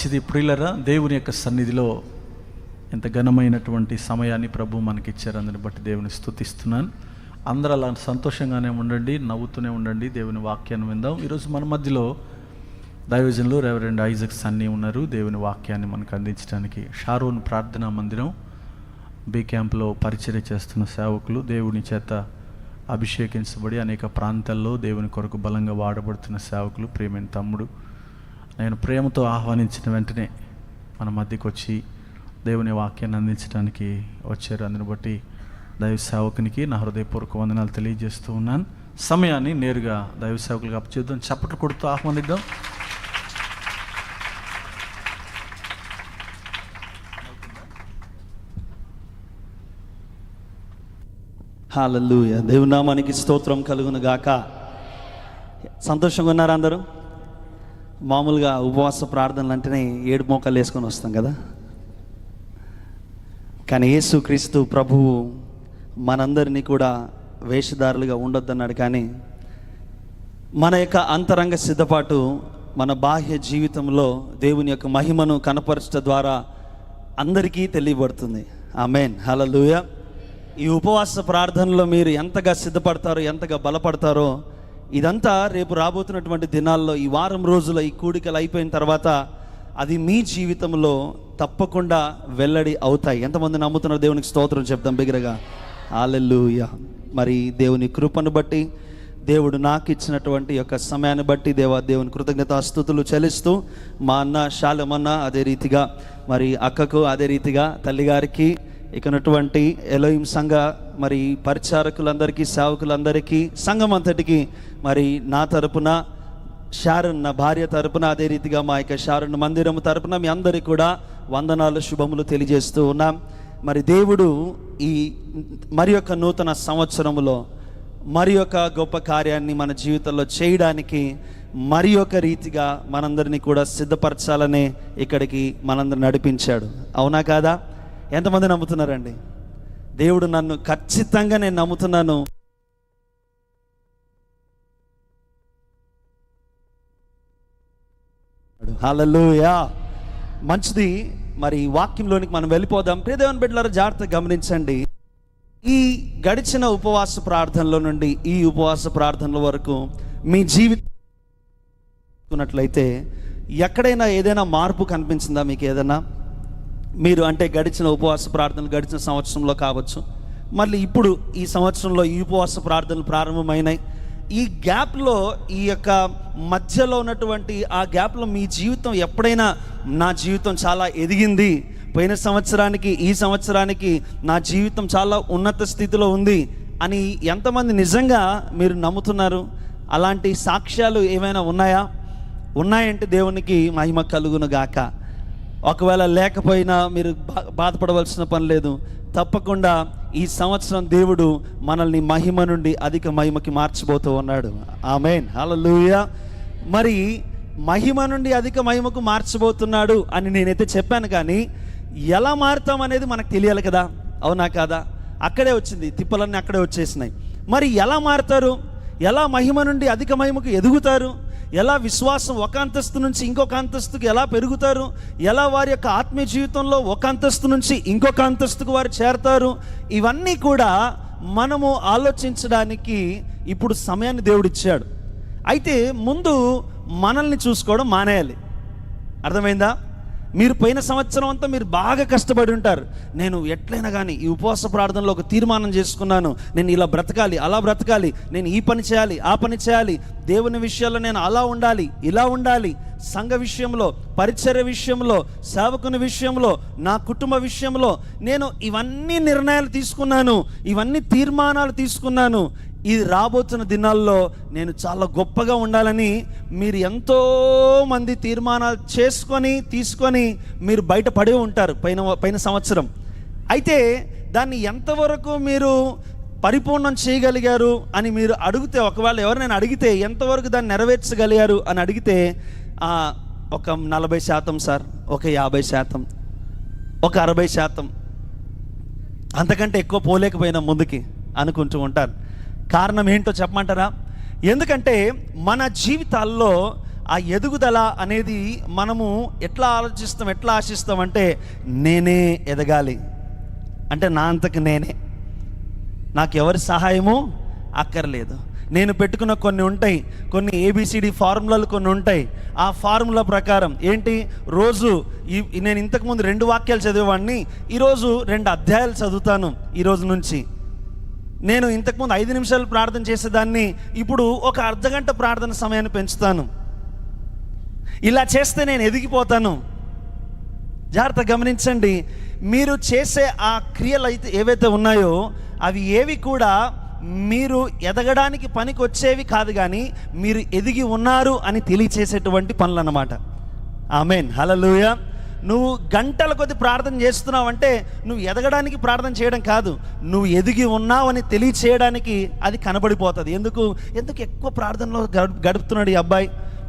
ఇది ప్రియులరా, దేవుని యొక్క సన్నిధిలో ఎంత ఘనమైనటువంటి సమయాన్ని ప్రభు మనకి ఇచ్చారు. అందుని బట్టి దేవుని స్తుతిస్తున్నాను. అందరూ అలా సంతోషంగానే ఉండండి, నవ్వుతూనే ఉండండి. దేవుని వాక్యాన్ని విందాం. ఈరోజు మన మధ్యలో దైవజనులు రెవరెండ్ ఐజక్ సన్నీ ఉన్నారు. దేవుని వాక్యాన్ని మనకు అందించడానికి షారోన్ ప్రార్థనా మందిరం బీ క్యాంప్లో పరిచర్య చేస్తున్న సేవకులు, దేవుని చేత అభిషేకించబడి అనేక ప్రాంతాల్లో దేవుని కొరకు బలంగా వాడబడుతున్న సేవకులు, ప్రియమైన తమ్ముడు, నేను ప్రేమతో ఆహ్వానించిన వెంటనే మన మధ్యకు వచ్చి దేవుని వాక్యాన్ని అందించడానికి వచ్చారు. అందుని బట్టి దైవ సేవకునికి నా హృదయపూర్వక వందనాలు తెలియజేస్తూ ఉన్నాను. సమయాన్ని నేరుగా దైవ సేవకులుగా అప్పచేద్దాం. చప్పట్లు కొడుతూ ఆహ్వానిద్దాం. హల్లెలూయా. దేవుని నామానికి స్తోత్రం కలుగును గాక. సంతోషంగా ఉన్నారు అందరూ? మామూలుగా ఉపవాస ప్రార్థనలు అంటేనే ఏడు మోకాలు వేసుకొని వస్తాం కదా, కానీ యేసుక్రీస్తు ప్రభువు మనందరినీ కూడా వేషధారులుగా ఉండొద్దన్నాడు. కానీ మన యొక్క అంతరంగ సిద్ధపాటు మన బాహ్య జీవితంలో దేవుని యొక్క మహిమను కనపరచడం ద్వారా అందరికీ తెలియబడుతుంది. ఆమేన్, హల్లెలూయా. ఈ ఉపవాస ప్రార్థనలో మీరు ఎంతగా సిద్ధపడతారో, ఎంతగా బలపడతారో, ఇదంతా రేపు రాబోతున్నటువంటి దినాల్లో, ఈ వారం రోజుల ఈ కూడికలు అయిపోయిన తర్వాత అది మీ జీవితంలో తప్పకుండా వెల్లడి అవుతాయి. ఎంతమంది నమ్ముతున్నారు? దేవునికి స్తోత్రం చెప్తాం బిగ్గరగా. హల్లెలూయా. మరి దేవుని కృపను బట్టి, దేవుడు నాకు ఇచ్చినటువంటి యొక్క సమయాన్ని బట్టి దేవుని కృతజ్ఞతాస్తుతులు చెల్లిస్తూ, మా అన్న శాలమన్న, అదే రీతిగా మరి అక్కకు, అదే రీతిగా తల్లిగారికి, ఇకనటువంటి ఎలోహిం సంఘ మరి పరిచారకులందరికీ, సేవకులందరికీ, సంఘం అంతటికి మరి నా తరపున, షారన్ నా భార్య తరపున, అదే రీతిగా మా యొక్క షారన్ మందిరం తరపున మీ అందరికీ కూడా వందనాలు, శుభములు తెలియజేస్తూ ఉన్నాం. మరి దేవుడు ఈ మరి యొక్క నూతన సంవత్సరంలో మరి యొక్క గొప్ప కార్యాన్ని మన జీవితంలో చేయడానికి మరి ఒక రీతిగా మనందరినీ కూడా సిద్ధపరచాలనే ఇక్కడికి మనందరిని నడిపించాడు. అవునా కాదా? ఎంతమంది నమ్ముతున్నారండి? దేవుడు నన్ను ఖచ్చితంగా, నేను నమ్ముతున్నాను. హల్లెలూయా. మంచిది. మరి వాక్యంలోనికి మనం వెళ్ళిపోదాం. ప్రియ దేవుని బిడ్డలారా, జాగ్రత్తగా గమనించండి. ఈ గడిచిన ఉపవాస ప్రార్థనలో నుండి ఈ ఉపవాస ప్రార్థనల వరకు మీ జీవితం ఎక్కడైనా ఏదైనా మార్పు కనిపించిందా మీకు? ఏదైనా మీరు అంటే గడిచిన ఉపవాస ప్రార్థనలు గడిచిన సంవత్సరంలో కావచ్చు, మళ్ళీ ఇప్పుడు ఈ సంవత్సరంలో ఈ ఉపవాస ప్రార్థనలు ప్రారంభమైనాయి. ఈ గ్యాప్లో, ఈ యొక్క మధ్యలో ఉన్నటువంటి ఆ గ్యాప్లో మీ జీవితం ఎప్పుడైనా, నా జీవితం చాలా ఎదిగింది, పోయిన సంవత్సరానికి ఈ సంవత్సరానికి నా జీవితం చాలా ఉన్నత స్థితిలో ఉంది అని ఎంతమంది నిజంగా మీరు నమ్ముతున్నారు? అలాంటి సాక్ష్యాలు ఏమైనా ఉన్నాయా? ఉన్నాయంటే దేవునికి మహిమ కలుగును గాక. ఒకవేళ లేకపోయినా మీరు బాధపడవలసిన పని లేదు. తప్పకుండా ఈ సంవత్సరం దేవుడు మనల్ని మహిమ నుండి అధిక మహిమకి మార్చిపోతూ ఉన్నాడు. ఆమేన్, హల్లెలూయా. మరి మహిమ నుండి అధిక మహిమకు మార్చబోతున్నాడు అని నేనైతే చెప్పాను, కానీ ఎలా మారుతాం అనేది మనకు తెలియాలి కదా, అవునా కాదా? అక్కడే వచ్చింది, తిప్పలన్నీ అక్కడే వచ్చేసినాయి. మరి ఎలా మారుతారు? ఎలా మహిమ నుండి అధిక మహిమకు ఎదుగుతారు? ఎలా విశ్వాసం ఒక అంతస్తు నుంచి ఇంకొక అంతస్తుకు ఎలా పెరుగుతారు? ఎలా వారి యొక్క ఆత్మీయ జీవితంలో ఒక అంతస్తు నుంచి ఇంకొక అంతస్తుకు వారు చేరతారు? ఇవన్నీ కూడా మనము ఆలోచించడానికి ఇప్పుడు సమయాన్ని దేవుడు ఇచ్చాడు. అయితే ముందు మనల్ని చూసుకోవడం మానేయాలి. అర్థమైందా? మీరు పోయిన సంవత్సరం అంతా మీరు బాగా కష్టపడి ఉంటారు. నేను ఎట్లయినా కానీ ఈ ఉపవాస ప్రార్థనలో ఒక తీర్మానం చేసుకున్నాను, నేను ఇలా బ్రతకాలి, అలా బ్రతకాలి, నేను ఈ పని చేయాలి, ఆ పని చేయాలి, దేవుని విషయాల్లో నేను అలా ఉండాలి, ఇలా ఉండాలి, సంఘ విషయంలో, పరిచర్య విషయంలో, సేవకుని విషయంలో, నా కుటుంబ విషయంలో నేను ఇవన్నీ నిర్ణయాలు తీసుకున్నాను, ఇవన్నీ తీర్మానాలు తీసుకున్నాను. ఇది రాబోతున్న దినాల్లో నేను చాలా గొప్పగా ఉండాలని మీరు ఎంతోమంది తీర్మానాలు తీసుకొని మీరు బయటపడే ఉంటారు పోయిన సంవత్సరం. అయితే దాన్ని ఎంతవరకు మీరు పరిపూర్ణం చేయగలిగారు అని మీరు అడిగితే, ఒకవేళ ఎవరైనా అడిగితే ఎంతవరకు దాన్ని నెరవేర్చగలిగారు అని అడిగితే, ఒక 40% సార్, ఒక 50%, ఒక 60%, అంతకంటే ఎక్కువ పోలేకపోయినా ముందుకి అనుకుంటూ ఉంటారు. కారణం ఏంటో చెప్పమంటారా? ఎందుకంటే మన జీవితాల్లో ఆ ఎదుగుదల అనేది మనము ఎట్లా ఆలోచిస్తాం, ఎట్లా ఆశిస్తాం అంటే నేనే ఎదగాలి, అంటే నా అంతకు నేనే, నాకు ఎవరి సహాయము అక్కర్లేదు. నేను పెట్టుకున్న కొన్ని ఉంటాయి, కొన్ని ఏబిసిడి ఫార్ములాలు కొన్ని ఉంటాయి. ఆ ఫార్ములా ప్రకారం ఏంటి, రోజు నేను ఇంతకుముందు 2 వాక్యాలు చదివేవాడిని, ఈరోజు 2 అధ్యాయాలు చదువుతాను. ఈరోజు నుంచి నేను ఇంతకుముందు 5 నిమిషాలు ప్రార్థన చేసేదాన్ని ఇప్పుడు ఒక అర్ధగంట ప్రార్థన సమయాన్ని పెంచుతాను. ఇలా చేస్తే నేను ఎదిగిపోతాను. జాగ్రత్త గమనించండి, మీరు చేసే ఆ క్రియలు అయితే ఏవైతే ఉన్నాయో అవి ఏవి కూడా మీరు ఎదగడానికి పనికి వచ్చేవి కాదు, కానీ మీరు ఎదిగి ఉన్నారు అని తెలియచేసేటువంటి పనులు అన్నమాట. ఆమేన్, హల్లెలూయా. నువ్వు గంటల కొద్ది ప్రార్థన చేస్తున్నావు అంటే నువ్వు ఎదగడానికి ప్రార్థన చేయడం కాదు, నువ్వు ఎదిగి ఉన్నావు అని తెలియచేయడానికి అది కనబడిపోతుంది. ఎందుకు ఎక్కువ ప్రార్థనలో గడుపుతున్నాడు ఈ అబ్బాయి,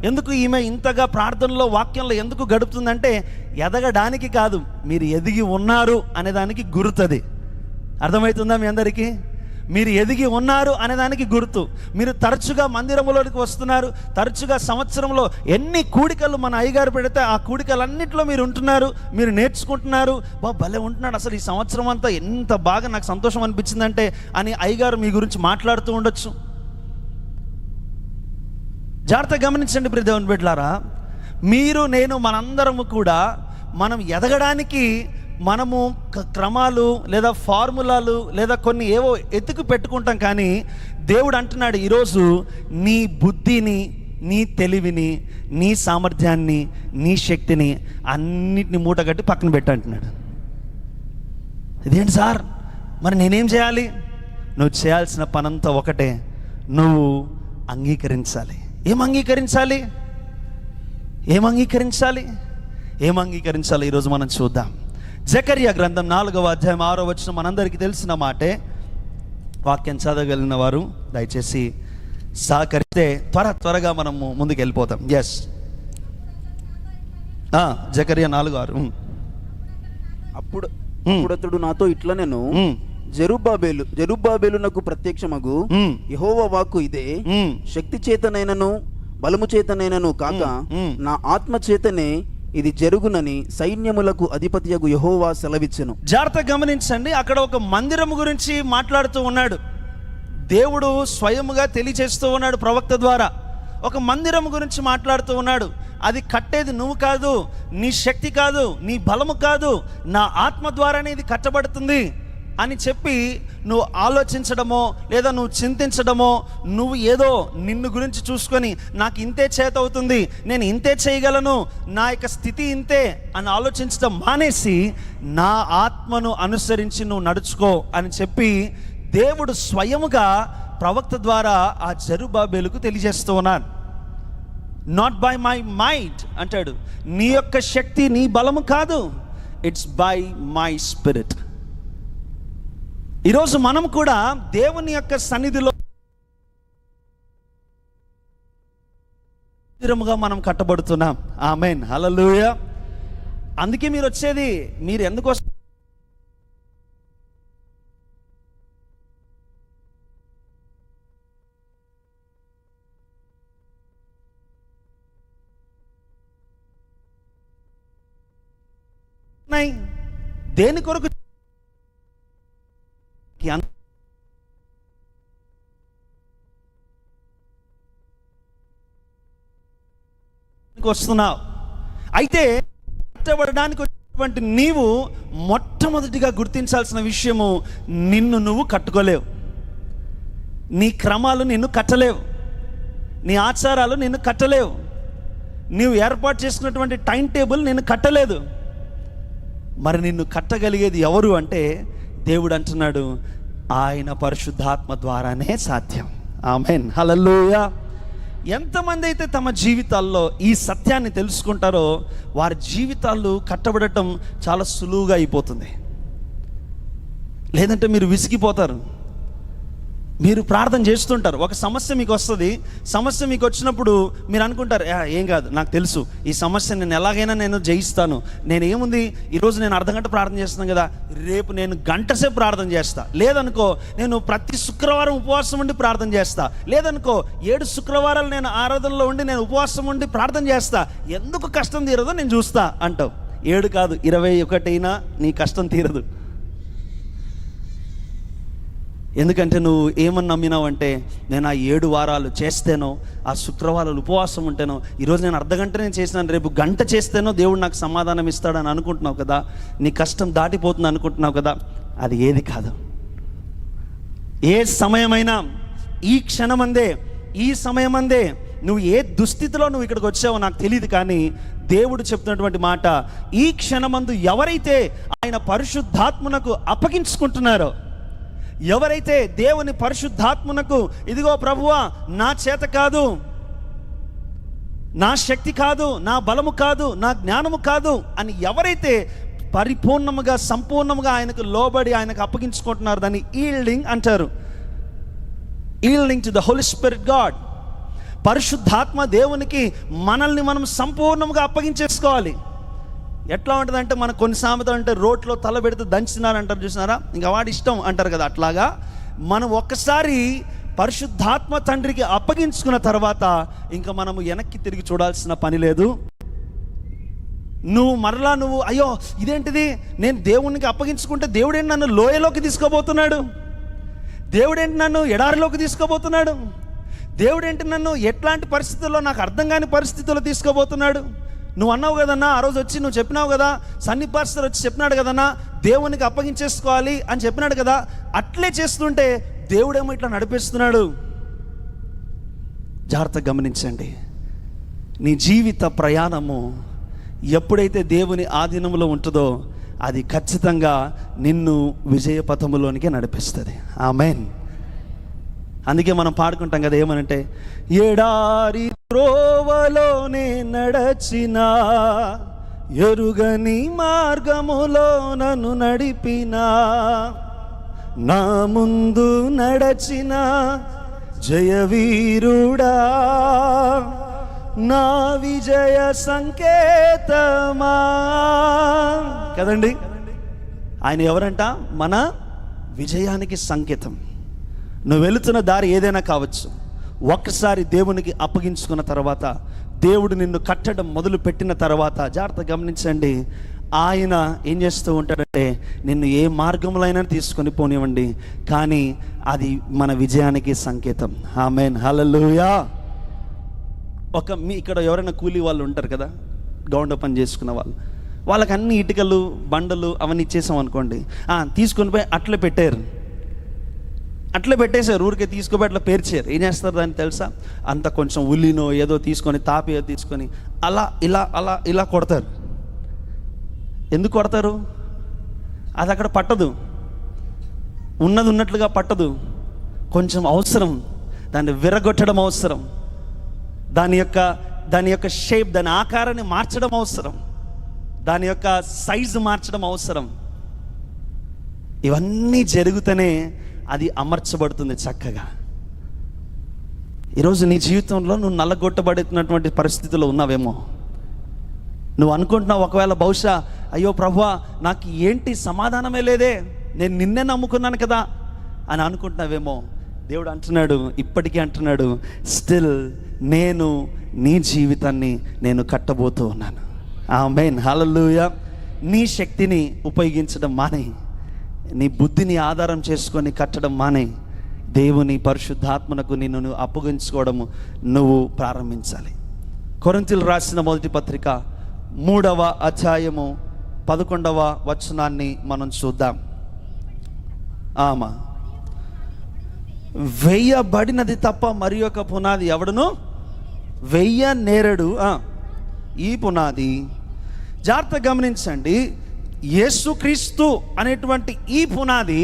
ఎందుకు ఈమె ఇంతగా ప్రార్థనలో వాక్యంలో ఎందుకు గడుపుతుందంటే ఎదగడానికి కాదు, మీరు ఎదిగి ఉన్నారు అనేదానికి గుర్తుంది. అర్థమవుతుందా మీ అందరికీ? మీరు ఎదిగి ఉన్నారు అనేదానికి గుర్తు. మీరు తరచుగా మందిరంలోనికి వస్తున్నారు, తరచుగా సంవత్సరంలో ఎన్ని కూడికలు మన అయ్యగారు పెడితే ఆ కూడికలన్నింటిలో మీరు ఉంటున్నారు, మీరు నేర్చుకుంటున్నారు. భలే ఉంటున్నాడు, అసలు ఈ సంవత్సరం అంతా ఎంత బాగా నాకు సంతోషం అనిపించిందంటే అని అయ్యగారు మీ గురించి మాట్లాడుతూ ఉండొచ్చు. జాగ్రత్త గమనించండి ప్రియ దేవుని బిడ్డలారా, మీరు నేను మనందరము కూడా మనం ఎదగడానికి మనము క్రమాలు లేదా ఫార్ములాలు లేదా కొన్ని ఏవో ఎత్తుకు పెట్టుకుంటాం. కానీ దేవుడు అంటున్నాడు ఈరోజు నీ బుద్ధిని, నీ తెలివిని, నీ సామర్థ్యాన్ని, నీ శక్తిని అన్నిటిని మూటగట్టి పక్కన పెట్టు అంటున్నాడు. ఇదేంటి సార్, మరి నేనేం చేయాలి? నువ్వు చేయాల్సిన పనంతా ఒకటే, నువ్వు అంగీకరించాలి. ఏం అంగీకరించాలి? ఈరోజు మనం చూద్దాం. జకర్యా గ్రంథం 4వ అధ్యాయం 6వ వచనం మనందరికీ తెలిసిన మాటే. వాక్యం చదవగలిగిన వారు దయచేసి సహకరిస్తే త్వరగా మనము ముందుకు వెళ్ళిపోతాం. ఎస్, జకర్యా 4:6. అప్పుడు అతడు నాతో ఇట్లా, నేను జెరుబ్బాబెలునకు ప్రత్యక్షమగు యెహోవా వాక్కు ఇదే, శక్తి చేతనైనను బలము చేతనైనను కాక నా ఆత్మ చేతనే ఇది జరుగునని సైన్యములకు అధిపతియగు యెహోవా సెలవిచ్చెను. జాగ్రత్త గమనించండి, అక్కడ ఒక మందిరం గురించి మాట్లాడుతూ ఉన్నాడు. దేవుడు స్వయముగా తెలియచేస్తూ ఉన్నాడు ప్రవక్త ద్వారా. ఒక మందిరం గురించి మాట్లాడుతూ ఉన్నాడు. అది కట్టేది నువ్వు కాదు, నీ శక్తి కాదు, నీ బలము కాదు, నా ఆత్మ ద్వారానే ఇది కట్టబడుతుంది అని చెప్పి నువ్వు ఆలోచించడమో లేదా నువ్వు చింతించడమో, నువ్వు ఏదో నిన్ను గురించి చూసుకొని నాకు ఇంతే చేత అవుతుంది, నేను ఇంతే చేయగలను, నా యొక్క స్థితి ఇంతే అని ఆలోచించడం మానేసి నా ఆత్మను అనుసరించి నువ్వు నడుచుకో అని చెప్పి దేవుడు స్వయముగా ప్రవక్త ద్వారా ఆ జెరుబ్బాబెలుకు తెలియజేస్తూ ఉన్నాడు. నాట్ బై మై మైట్ అంటాడు, నీ యొక్క శక్తి నీ బలము కాదు, ఇట్స్ బై మై స్పిరిట్. ఈరోజు మనం కూడా దేవుని యొక్క సన్నిధిలో మందిరముగా మనం కట్టబడుతున్నాం. ఆమేన్, హల్లెలూయా. అందుకే మీరు వచ్చేది, మీరు ఎందుకు దేని కొరకు వస్తున్నావు? అయితే కట్టబడడానికి వచ్చినటువంటి నీవు మొట్టమొదటిగా గుర్తించాల్సిన విషయము, నిన్ను నువ్వు కట్టుకోలేవు, నీ క్రమాలు నిన్ను కట్టలేవు, నీ ఆచారాలు నిన్ను కట్టలేవు, నీవు ఏర్పాటు చేసుకున్నటువంటి టైం టేబుల్ నిన్ను కట్టలేదు. మరి నిన్ను కట్టగలిగేది ఎవరు అంటే దేవుడు అంటున్నాడు, ఆయన పరిశుద్ధాత్మ ద్వారానే సాధ్యం. ఆమేన్, హల్లెలూయా. ఎంతమంది అయితే తమ జీవితాల్లో ఈ సత్యాన్ని తెలుసుకుంటారో వారి జీవితాలు కట్టబడటం చాలా సులువుగా అయిపోతుంది. లేదంటే మీరు విసిగిపోతారు. మీరు ప్రార్థన చేస్తుంటారు, ఒక సమస్య మీకు వస్తుంది. సమస్య మీకు వచ్చినప్పుడు మీరు అనుకుంటారు, ఏం కాదు, నాకు తెలుసు ఈ సమస్య నేను ఎలాగైనా నేను జయిస్తాను. నేను ఏముంది, ఈరోజు నేను అర్ధగంట ప్రార్థన చేస్తున్నాను కదా, రేపు నేను గంటసేపు ప్రార్థన చేస్తా. లేదనుకో నేను ప్రతి శుక్రవారం ఉపవాసం ఉండి ప్రార్థన చేస్తా. లేదనుకో 7 శుక్రవారాలు నేను ఆరాధనలో ఉండి నేను ఉపవాసం ఉండి ప్రార్థన చేస్తా. ఎందుకు కష్టం తీరదో నేను చూస్తా అంటావు. 7 కాదు 21 అయినా నీ కష్టం తీరదు. ఎందుకంటే నువ్వు ఏమని నమ్మినావంటే, నేను ఆ 7 వారాలు చేస్తేనో, ఆ శుక్రవారాలు ఉపవాసం ఉంటేనో, ఈరోజు నేను అర్ధగంట నేను చేసినాను, రేపు గంట చేస్తేనో దేవుడు నాకు సమాధానం ఇస్తాడని అనుకుంటున్నావు కదా. నీ కష్టం దాటిపోతుంది అనుకుంటున్నావు కదా. అది ఏది కాదు. ఏ సమయమైనా ఈ క్షణమందే, ఈ సమయమందే, నువ్వు ఏ దుస్థితిలో నువ్వు ఇక్కడికి వచ్చావో నాకు తెలియదు, కానీ దేవుడు చెప్తున్నటువంటి మాట, ఈ క్షణమందు ఎవరైతే ఆయన పరిశుద్ధాత్మనకు అప్పగించుకుంటున్నారో, ఎవరైతే దేవుని పరిశుద్ధాత్మనకు, ఇదిగో ప్రభువా నా చేత కాదు, నా శక్తి కాదు, నా బలము కాదు, నా జ్ఞానము కాదు అని ఎవరైతే పరిపూర్ణముగా సంపూర్ణముగా ఆయనకు లోబడి ఆయనకు అప్పగించుకుంటున్నారు, దాన్ని ఈల్డింగ్ అంటారు. Yielding to the Holy Spirit God. పరిశుద్ధాత్మ దేవునికి మనల్ని మనం సంపూర్ణంగా అప్పగించేసుకోవాలి. ఎట్లా ఉంటుందంటే, మన కొన్ని సామెతలు అంటే రోట్లో తల పెడితే దంచుతున్నారంటారు, చూసినారా, ఇంకా వాడి ఇష్టం అంటారు కదా. అట్లాగా మనం ఒక్కసారి పరిశుద్ధాత్మ తండ్రికి అప్పగించుకున్న తర్వాత ఇంకా మనము వెనక్కి తిరిగి చూడాల్సిన పని లేదు. నువ్వు మరలా అయ్యో ఇదేంటిది, నేను దేవునికి అప్పగించుకుంటే దేవుడేంటి నన్ను లోయలోకి తీసుకోబోతున్నాడు, దేవుడేంటి నన్ను ఎడారిలోకి తీసుకోబోతున్నాడు, దేవుడేంటి నన్ను ఎట్లాంటి పరిస్థితుల్లో, నాకు అర్థం కాని పరిస్థితుల్లో తీసుకోబోతున్నాడు. నువ్వు అన్నావు కదన్నా, ఆ రోజు వచ్చి నువ్వు చెప్పినావు కదా, సన్నీ పాస్టర్ వచ్చి చెప్పినాడు కదన్నా, దేవునికి అప్పగించేసుకోవాలి అని చెప్పినాడు కదా. అట్లే చేస్తుంటే దేవుడేమో ఇట్లా నడిపిస్తున్నాడు. జాగ్రత్తగా గమనించండి. నీ జీవిత ప్రయాణము ఎప్పుడైతే దేవుని ఆధీనంలో ఉంటుందో, అది ఖచ్చితంగా నిన్ను విజయ పథములోనికి నడిపిస్తుంది. ఆమేన్. అందుకే మనం పాడుకుంటాం కదా, ఏమనంటే, ఎడారి త్రోవలోనే నడచినా, ఎరుగని మార్గములో నన్ను నడిపినా, నా ముందు నడచిన జయవీరుడా, నా విజయ సంకేతమా. కదండి, ఆయన ఎవరంట? మన విజయానికి సంకేతం. నువ్వు వెళుతున్న దారి ఏదైనా కావచ్చు, ఒక్కసారి దేవునికి అప్పగించుకున్న తర్వాత, దేవుడు నిన్ను కట్టడం మొదలు పెట్టిన తర్వాత, జాగ్రత్త గమనించండి, ఆయన ఏం చేస్తూ ఉంటాడంటే, నిన్ను ఏ మార్గంలో అయినా తీసుకొని పోనివ్వండి, కానీ అది మన విజయానికి సంకేతం. ఆమేన్, హల్లెలూయా. మీ ఇక్కడ ఎవరైనా కూలీ వాళ్ళు ఉంటారు కదా, గౌండ పని చేసుకున్న వాళ్ళు, వాళ్ళకి అన్ని ఇటుకలు బండలు అవన్నీ ఇచ్చేసాం అనుకోండి, తీసుకొని పోయి అట్లే పెట్టేశారు, ఊరికే తీసుకుపోయి అట్లా పేర్చారు. ఏం చేస్తారు దాన్ని తెలుసా? అంత కొంచెం ఉల్లినో ఏదో తీసుకొని, తాపియో తీసుకొని అలా ఇలా కొడతారు. ఎందుకు కొడతారు? అది అక్కడ పట్టదు, ఉన్నది ఉన్నట్లుగా పట్టదు. కొంచెం అవసరం, దాన్ని విరగొట్టడం అవసరం, దాని యొక్క షేప్, దాని ఆకారాన్ని మార్చడం అవసరం, దాని యొక్క సైజు మార్చడం అవసరం. ఇవన్నీ జరుగుతూనే అది అమర్చబడుతుంది చక్కగా. ఈరోజు నీ జీవితంలో నువ్వు నల్లగొట్టబడుతున్నటువంటి పరిస్థితిలో ఉన్నావేమో. నువ్వు అనుకుంటున్నావు ఒకవేళ బహుశా, అయ్యో ప్రభువా నాకు ఏంటి సమాధానమే లేదే, నేను నిన్నే నమ్ముకున్నాను కదా అని అనుకుంటున్నావేమో. దేవుడు అంటున్నాడు, ఇప్పటికీ అంటున్నాడు, స్టిల్ నేను నీ జీవితాన్ని నేను కట్టబోతూ ఉన్నాను. ఆమేన్, హల్లెలూయా. నీ శక్తిని ఉపయోగించడం మానే, నీ బుద్ధిని ఆధారం చేసుకొని కట్టడం మానే, దేవుని పరిశుద్ధాత్మనకు నిన్ను అప్పగించుకోవడము నువ్వు ప్రారంభించాలి. కొరింథీయులకు రాసిన మొదటి పత్రిక 3వ అధ్యాయము 11వ వచనాన్ని మనం చూద్దాం. వేయబడినది తప్ప మరి ఒక పునాది ఎవడును వేయనేరడు. ఈ పునాది, జాగ్రత్తగా గమనించండి, యేసుక్రీస్తు అనేటువంటి ఈ పునాది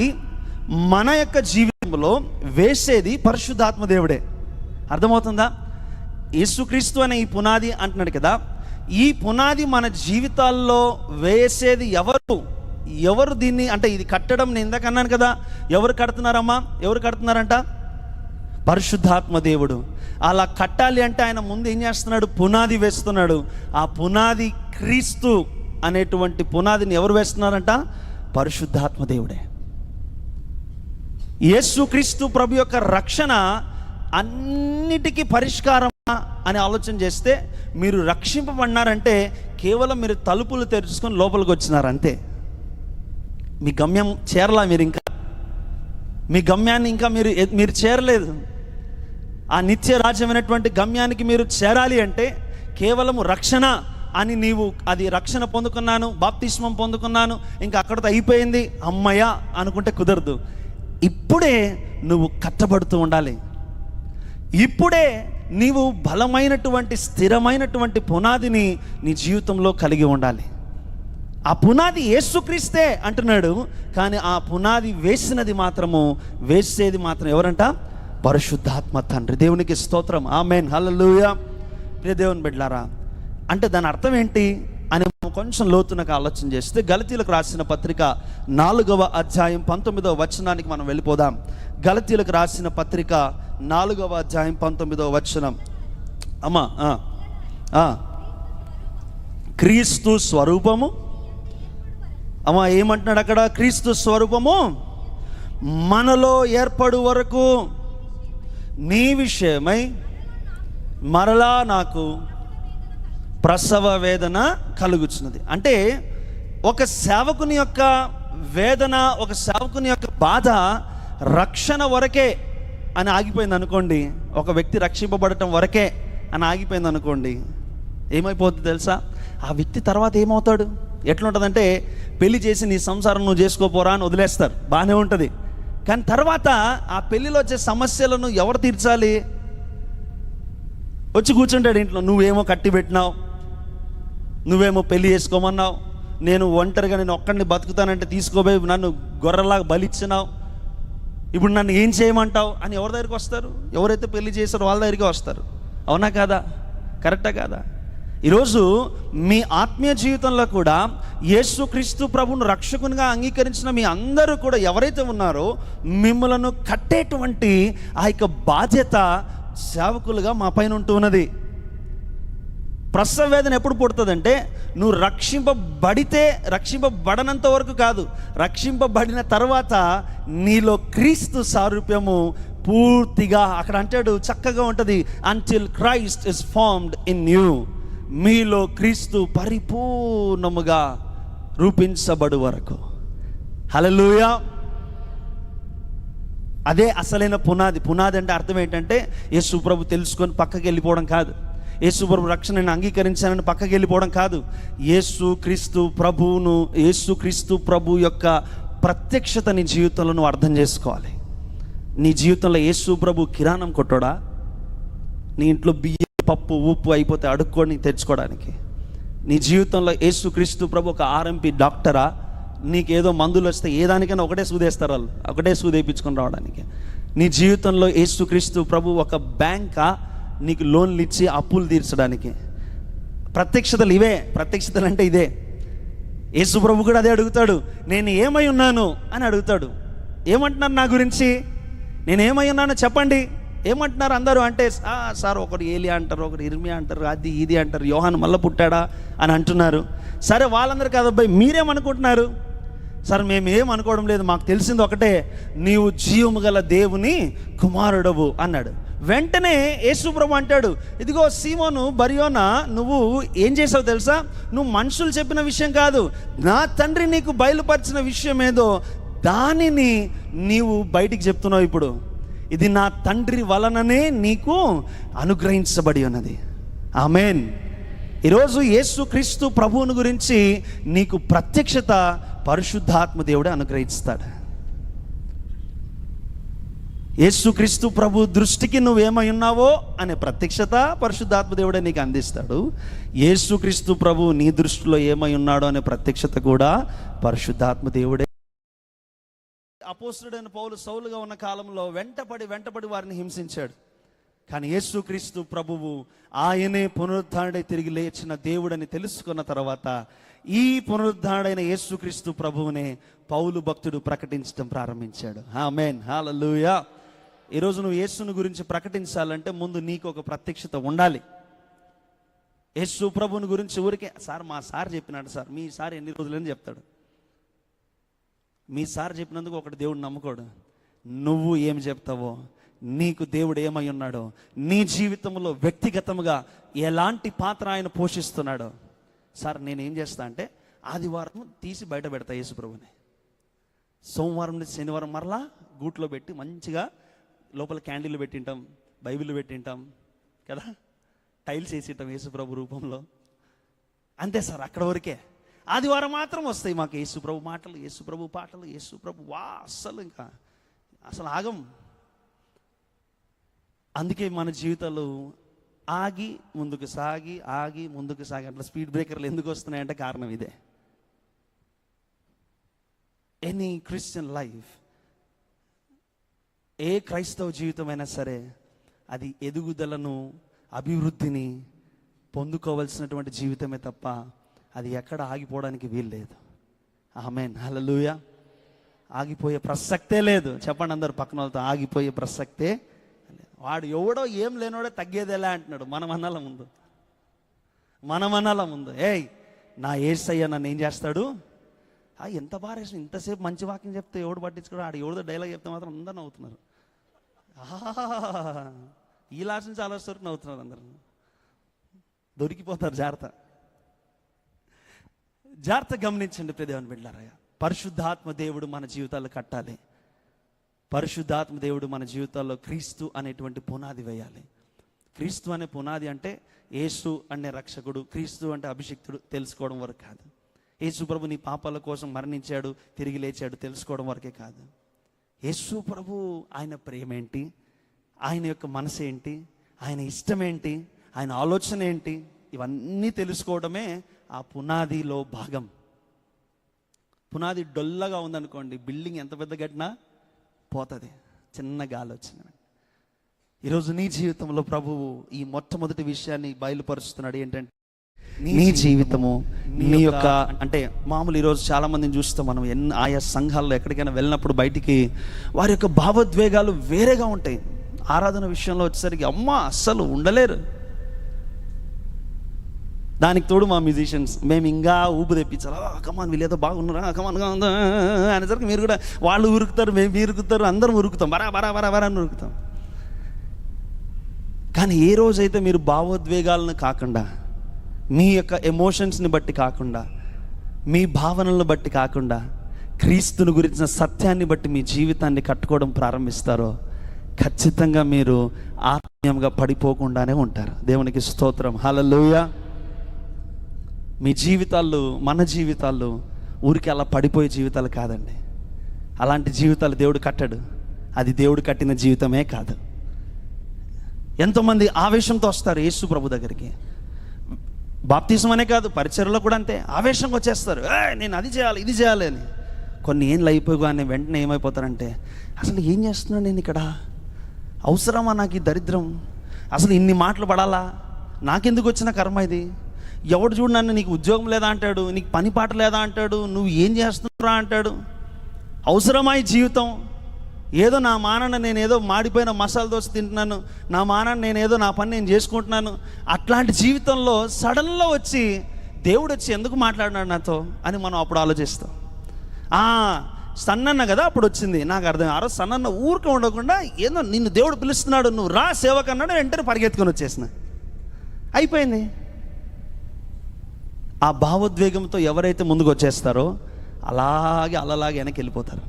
మన యొక్క జీవితంలో వేసేది పరిశుద్ధాత్మ దేవుడే. అర్థమవుతుందా? యేసుక్రీస్తు అనే ఈ పునాది అంటున్నాడు కదా, ఈ పునాది మన జీవితాల్లో వేసేది ఎవరు దీన్ని అంటే ఇది కట్టడం, నేను ఇందాక అన్నాను కదా, ఎవరు కడుతున్నారమ్మా, ఎవరు కడుతున్నారంట? పరిశుద్ధాత్మ దేవుడు. అలా కట్టాలి అంటే ఆయన ముందు ఏం చేస్తున్నాడు? పునాది వేస్తున్నాడు. ఆ పునాది క్రీస్తు అనేటువంటి పునాదిని ఎవరు వేస్తున్నారంట? పరిశుద్ధాత్మ దేవుడే. యేసుక్రీస్తు ప్రభు యొక్క రక్షణ అన్నిటికీ పరిష్కారమా అని ఆలోచన చేస్తే, మీరు రక్షింపబడినారంటే కేవలం మీరు తలుపులు తెరుచుకొని లోపలికి వచ్చినారు అంతే. మీ గమ్యం చేరలా, మీ గమ్యాన్ని ఇంకా మీరు చేరలేదు. ఆ నిత్య రాజ్యమైనటువంటి గమ్యానికి మీరు చేరాలి అంటే కేవలం రక్షణ అని నీవు అది రక్షణ పొందుకున్నాను, బాప్తిస్మం పొందుకున్నాను, ఇంకా అక్కడితో అయిపోయింది అమ్మయ్య అనుకుంటే కుదరదు. ఇప్పుడే నువ్వు కట్టబడుతూ ఉండాలి. ఇప్పుడే నీవు బలమైనటువంటి స్థిరమైనటువంటి పునాదిని నీ జీవితంలో కలిగి ఉండాలి. ఆ పునాది యేసుక్రీస్తే అంటున్నాడు. కానీ ఆ పునాది వేసేది మాత్రం ఎవరంట? పరిశుద్ధాత్మ తండ్రి. దేవునికి స్తోత్రం. ఆమేన్, హల్లెలూయా. ప్రియ దేవుని బిడ్డలారా, అంటే దాని అర్థం ఏంటి అని కొంచెం లోతునకు ఆలోచన చేస్తే, గలతీయులకు రాసిన పత్రిక 4వ అధ్యాయం 19వ వచనానికి మనం వెళ్ళిపోదాం. గలతీయులకు రాసిన పత్రిక 4వ అధ్యాయం 19వ వచనం. అమ్మా, క్రీస్తు స్వరూపము. అమ్మా ఏమంటున్నాడు అక్కడ? క్రీస్తు స్వరూపము మనలో ఏర్పడు వరకు నీ విషయమై మరలా నాకు ప్రసవ వేదన కలుగుచున్నది. అంటే ఒక సేవకుని యొక్క వేదన, ఒక సేవకుని యొక్క బాధ రక్షణ వరకే అని ఆగిపోయింది అనుకోండి, ఒక వ్యక్తి రక్షింపబడటం వరకే అని ఆగిపోయింది అనుకోండి, ఏమైపోతుంది తెలుసా? ఆ వ్యక్తి తర్వాత ఏమవుతాడు? ఎట్లుంటుందంటే, పెళ్లి చేసి నీ సంసారం నువ్వు చేసుకోపోరా అని వదిలేస్తారు, బాగానే ఉంటుంది. కానీ తర్వాత ఆ పెళ్ళిలో వచ్చే సమస్యలను ఎవరు తీర్చాలి? వచ్చి కూర్చుంటాడు ఇంట్లో. నువ్వేమో కట్టి పెట్టినావు, నువ్వేమో పెళ్లి చేసుకోమన్నావు, నేను ఒంటరిగా నేను ఒక్కడిని బతుకుతానంటే తీసుకోబోయి నన్ను గొర్రెలాగా బలిచ్చినావు, ఇప్పుడు నన్ను ఏం చేయమంటావు అని ఎవరి దగ్గరికి వస్తారు? ఎవరైతే పెళ్లి చేశారో వాళ్ళ దగ్గరికి వస్తారు. అవునా కాదా? కరెక్టా కాదా? ఈరోజు మీ ఆత్మీయ జీవితంలో కూడా యేసుక్రీస్తు ప్రభువును రక్షకునిగా అంగీకరించిన మీ అందరూ కూడా ఎవరైతే ఉన్నారో మిమ్మలను కట్టేటువంటి ఆ యొక్క బాధ్యత సేవకులుగా మా పైన ఉంటూ ఉన్నది. ప్రసవ వేదన ఎప్పుడు పుడుతుందంటే, నువ్వు రక్షింపబడనంత వరకు కాదు, రక్షింపబడిన తర్వాత నీలో క్రీస్తు సారూప్యము పూర్తిగా, అక్కడ అంటాడు చక్కగా ఉంటుంది, until Christ is formed in you. మీలో క్రీస్తు పరిపూర్ణముగా రూపించబడు వరకు. హల్లెలూయా. అదే అసలైన పునాది. పునాది అంటే అర్థం ఏంటంటే, యేసు ప్రభు తెలుసుకొని పక్కకి వెళ్ళిపోవడం కాదు, యేసు ప్రభు రక్షణను అంగీకరించానని పక్కకి వెళ్ళిపోవడం కాదు. యేసుక్రీస్తు ప్రభు యొక్క ప్రత్యక్షత నీ జీవితంలో నువ్వు అర్థం చేసుకోవాలి. నీ జీవితంలో యేసు ప్రభు కిరాణం కొట్టోడా? నీ ఇంట్లో బియ్యం, పప్పు, ఉప్పు అయిపోతే అడుక్కొని తెచ్చుకోవడానికి. నీ జీవితంలో యేసుక్రీస్తు ప్రభు ఒక ఆర్ఎంపీ డాక్టరా? నీకేదో మందులు వస్తే ఏ దానికైనా ఒకటే సూదేస్తారు వాళ్ళు, ఒకటే సూది వేయించుకొని రావడానికి. నీ జీవితంలో యేసుక్రీస్తు ప్రభు ఒక బ్యాంకా? నీకు లోన్లు ఇచ్చి అప్పులు తీర్చడానికి. ప్రత్యక్షతలు ఇవే. ప్రత్యక్షతలు అంటే ఇదే. యేసు ప్రభు కూడా అదే అడుగుతాడు. నేను ఏమై ఉన్నాను అని అడుగుతాడు. ఏమంటున్నారు నా గురించి? నేను ఏమై ఉన్నానో చెప్పండి. ఏమంటున్నారు అందరూ అంటే, సార్ ఒకరు ఏలియా అంటారు, ఒకరు ఇర్మియా అంటారు, అది ఇది అంటారు, యోహాను మళ్ళీ పుట్టాడా అని అంటున్నారు. సరే, వాళ్ళందరూ కాదబ్బాయి, మీరేమనుకుంటున్నారు? సార్ మేము ఏమనుకోవడం లేదు, మాకు తెలిసింది ఒకటే, నీవు జీవము గల దేవుని కుమారుడవు అన్నాడు. వెంటనే యేసు ప్రభు అంటాడు, ఇదిగో సీమోను బర్యోనా, నువ్వు ఏం చేసావు తెలుసా? నువ్వు మనుషులు చెప్పిన విషయం కాదు, నా తండ్రి నీకు బయలుపరిచిన విషయం ఏదో దానిని నీవు బయటికి చెప్తున్నావు. ఇప్పుడు ఇది నా తండ్రి వలననే నీకు అనుగ్రహించబడి ఉన్నది. ఆమేన్. ఈరోజు యేసుక్రీస్తు ప్రభువుని గురించి నీకు ప్రత్యక్షత పరిశుద్ధాత్మ దేవుడే అనుగ్రహిస్తాడు. యేసుక్రీస్తు ప్రభు దృష్టికి నువ్వేమై ఉన్నావో అనే ప్రత్యక్షత పరిశుద్ధాత్మ దేవుడే నీకు అందిస్తాడు. యేసుక్రీస్తు ప్రభు నీ దృష్టిలో ఏమై ఉన్నాడో అనే ప్రత్యక్షత కూడా పరిశుద్ధాత్మ దేవుడే. అపోస్తలుడైన పౌలు సౌలుగా ఉన్న కాలంలో వెంటపడి వారిని హింసించాడు. కానీ యేసుక్రీస్తు ప్రభువు ఆయనే పునరుద్ధారుడై తిరిగి లేచిన దేవుడని తెలుసుకున్న తర్వాత ఈ పునరుద్ధారుడైన యేసుక్రీస్తు ప్రభువునే పౌలు భక్తుడు ప్రకటించడం ప్రారంభించాడు. ఆమేన్, హల్లెలూయా. ఈరోజు నువ్వు యేసుని గురించి ప్రకటించాలంటే ముందు నీకు ఒక ప్రత్యక్షత ఉండాలి. యేసు ప్రభుని గురించి ఊరికే సార్ మా సార్ చెప్పినాడు సార్, మీ సార్ ఎన్ని రోజులని చెప్తాడు. మీ సార్ చెప్పినందుకు ఒకటి దేవుడు నమ్ముకోడు. నువ్వు ఏం చెప్తావో, నీకు దేవుడు ఏమై ఉన్నాడో, నీ జీవితంలో వ్యక్తిగతంగా ఎలాంటి పాత్ర ఆయన పోషిస్తున్నాడో. సార్ నేనేం చేస్తా అంటే ఆదివారం తీసి బయట పెడతా యేసు ప్రభుని, సోమవారం నుంచి శనివారం మరలా గూట్లో పెట్టి మంచిగా లోపల క్యాండిల్ పెట్టింటాం, బైబిల్ పెట్టింటాం కదా, టైల్స్ వేసింటాం యేసుప్రభు రూపంలో. అంతే సార్, అక్కడ వరకే. ఆదివారం మాత్రం వస్తాయి మాకు యేసుప్రభు మాటలు, యేసుప్రభు పాటలు, యేసుప్రభు అస్సలు ఇంకా అసలు ఆగం. అందుకే మన జీవితాలు ఆగి ముందుకు సాగి, ఆగి ముందుకు సాగి, అట్లా స్పీడ్ బ్రేకర్లు ఎందుకు వస్తున్నాయంటే కారణం ఇదే. ఎనీ క్రిస్టియన్ లైఫ్, ఏ క్రైస్తవ జీవితమైనా సరే, అది ఎదుగుదలను, అభివృద్ధిని పొందుకోవాల్సినటువంటి జీవితమే తప్ప అది ఎక్కడ ఆగిపోవడానికి వీల్లేదు. ఆమేన్, హల్లెలూయా. ఆగిపోయే ప్రసక్తే లేదు. చెప్పండి అందరు పక్కన వాళ్ళతో, ఆగిపోయే ప్రసక్తే లేదు. వాడు ఎవడో ఏం లేనోడే తగ్గేదేలా అంటున్నాడు. మనం అనాల ముందు ఏయ్ నా యేసయ్య నన్ను ఏం చేస్తాడు, ఎంత బాగా ఇంతసేపు మంచి వాక్యం చెప్తే ఎవడు పట్టించుకోడు, ఆడు ఎవడో డైలాగ్ చెప్తే మాత్రం అందరూ నవ్వుతున్నారు. ఈ లాస్ట్ నుంచి చాలా వరకు నవ్వుతున్నారు అందరు. దొరికిపోతారు. జాగ్రత్త గమనించండి ప్రియదేవుని బిడ్డలారా. పరిశుద్ధాత్మ దేవుడు మన జీవితాల్లో కట్టాలి. పరిశుద్ధాత్మ దేవుడు మన జీవితాల్లో క్రీస్తు అనేటువంటి పునాది వేయాలి. క్రీస్తు అనే పునాది అంటే యేసు అనే రక్షకుడు, క్రీస్తు అంటే అభిషిక్తుడు తెలుసుకోవడం వరకు కాదు. యేసు ప్రభు నీ పాపాల కోసం మరణించాడు, తిరిగి లేచాడు తెలుసుకోవడం వరకే కాదు. యేసు ప్రభు ఆయన ప్రేమ ఏంటి, ఆయన యొక్క మనసు ఏంటి, ఆయన ఇష్టం ఏంటి, ఆయన ఆలోచన ఏంటి, ఇవన్నీ తెలుసుకోవడమే ఆ పునాదిలో భాగం. పునాది డొల్లగా ఉందనుకోండి, బిల్డింగ్ ఎంత పెద్ద కట్టినా పోతుంది, చిన్న గాలి వచ్చిన. ఈరోజు నీ జీవితంలో ప్రభువు ఈ మొట్టమొదటి విషయాన్ని బయలుపరుస్తున్నాడు. ఏంటంటే నీ జీవితము, నీ యొక్క అంటే మామూలు ఈరోజు చాలా మందిని చూస్తాం మనం, ఆయా సంఘాల్లో ఎక్కడికైనా వెళ్ళినప్పుడు బయటికి వారి యొక్క భావోద్వేగాలు వేరేగా ఉంటాయి. ఆరాధన విషయంలో వచ్చేసరికి అస్సలు ఉండలేరు. దానికి తోడు మా మ్యూజిషియన్స్ మేము ఇంకా ఊపు తెప్పించాలి, కమాన్ వీళ్ళేదో బాగున్నారా, కమాన్ అనేసరికి మీరు కూడా వాళ్ళు ఉరుకుతారు, మేము ఇరుకుతారు, అందరం ఉరుకుతాం, బరా అని ఉరుకుతాం. కానీ ఏ రోజైతే మీరు భావోద్వేగాలను కాకుండా, మీ యొక్క ఎమోషన్స్ని బట్టి కాకుండా, మీ భావనలను బట్టి కాకుండా, క్రీస్తుని గురించిన సత్యాన్ని బట్టి మీ జీవితాన్ని కట్టుకోవడం ప్రారంభిస్తారో ఖచ్చితంగా మీరు ఆత్మీయంగా పడిపోకుండానే ఉంటారు. దేవునికి స్తోత్రం, హల్లెలూయా. మీ జీవితాలు, మన జీవితాలు ఊరికి అలా పడిపోయే జీవితాలు కాదండి. అలాంటి జీవితాలు దేవుడు కట్టడు. అది దేవుడు కట్టిన జీవితమే కాదు. ఎంతోమంది ఆవేశంతో వస్తారు యేసు ప్రభు దగ్గరికి. బాప్తిజం అనే కాదు, పరిచర్యలో కూడా అంతే, ఆవేశంగా వచ్చేస్తారు. నేను అది చేయాలి, ఇది చేయాలి అని. కొన్ని ఏళ్ళు అయిపోగానే వెంటనే ఏమైపోతారంటే, అసలు ఏం చేస్తున్నాను నేను ఇక్కడ, అవసరమా నాకు ఈ దరిద్రం, అసలు ఇన్ని మాటలు పడాలా, నాకెందుకు వచ్చిన కర్మ ఇది, ఎవడు చూడు నన్ను, నీకు ఉద్యోగం లేదా అంటాడు, నీకు పని పాట లేదా అంటాడు, నువ్వు ఏం చేస్తున్నారా అంటాడు. అవసరమా ఈ జీవితం, ఏదో నా మానాన్న నేను ఏదో మాడిపోయిన మసాలా దోశ తింటున్నాను, నా మానాన్న నేను ఏదో నా పని నేను చేసుకుంటున్నాను. అట్లాంటి జీవితంలో సడన్లో వచ్చి దేవుడు వచ్చి ఎందుకు మాట్లాడినాడు నాతో అని మనం అప్పుడు ఆలోచిస్తాం. సన్నన్న కదా అప్పుడు వచ్చింది, నాకు అర్థం. ఆ రోజు సన్నన్న ఊరికే ఉండకుండా ఏదో నిన్ను దేవుడు పిలుస్తున్నాడు, నువ్వు రా సేవకు అన్నాడు, వెంటనే పరిగెత్తుకొని వచ్చేసిన, అయిపోయింది. ఆ భావోద్వేగంతో ఎవరైతే ముందుకు వచ్చేస్తారో అలాగే అలలాగే వెనక్కి వెళ్ళిపోతారు.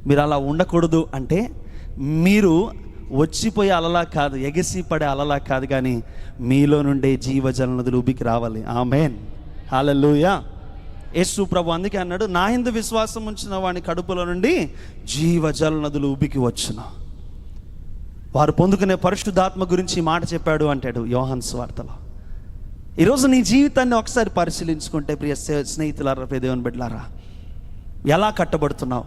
మీరు అలా ఉండకూడదు అంటే మీరు వచ్చిపోయే అలలా కాదు, ఎగసి పడే అలలా కాదు, కానీ మీలో నుండే జీవజల నదులు ఉబికి రావాలి. ఆమేన్, హల్లెలూయా. యేసు ప్రభు అందుకే అన్నాడు, నా యందు విశ్వాసం ఉంచిన వాని కడుపులో నుండి జీవజల నదులు ఉబికి వచ్చును. వారు పొందుకునే పరిశుద్ధాత్మ గురించి ఈ మాట చెప్పాడు అంటాడు యోహాను సువార్తలో. ఈరోజు నీ జీవితాన్ని ఒకసారి పరిశీలించుకుంటే ప్రియ స్నేహితులారా, ప్రియ దేవుని బిడ్డలారా, ఎలా కట్టబడుతున్నావు,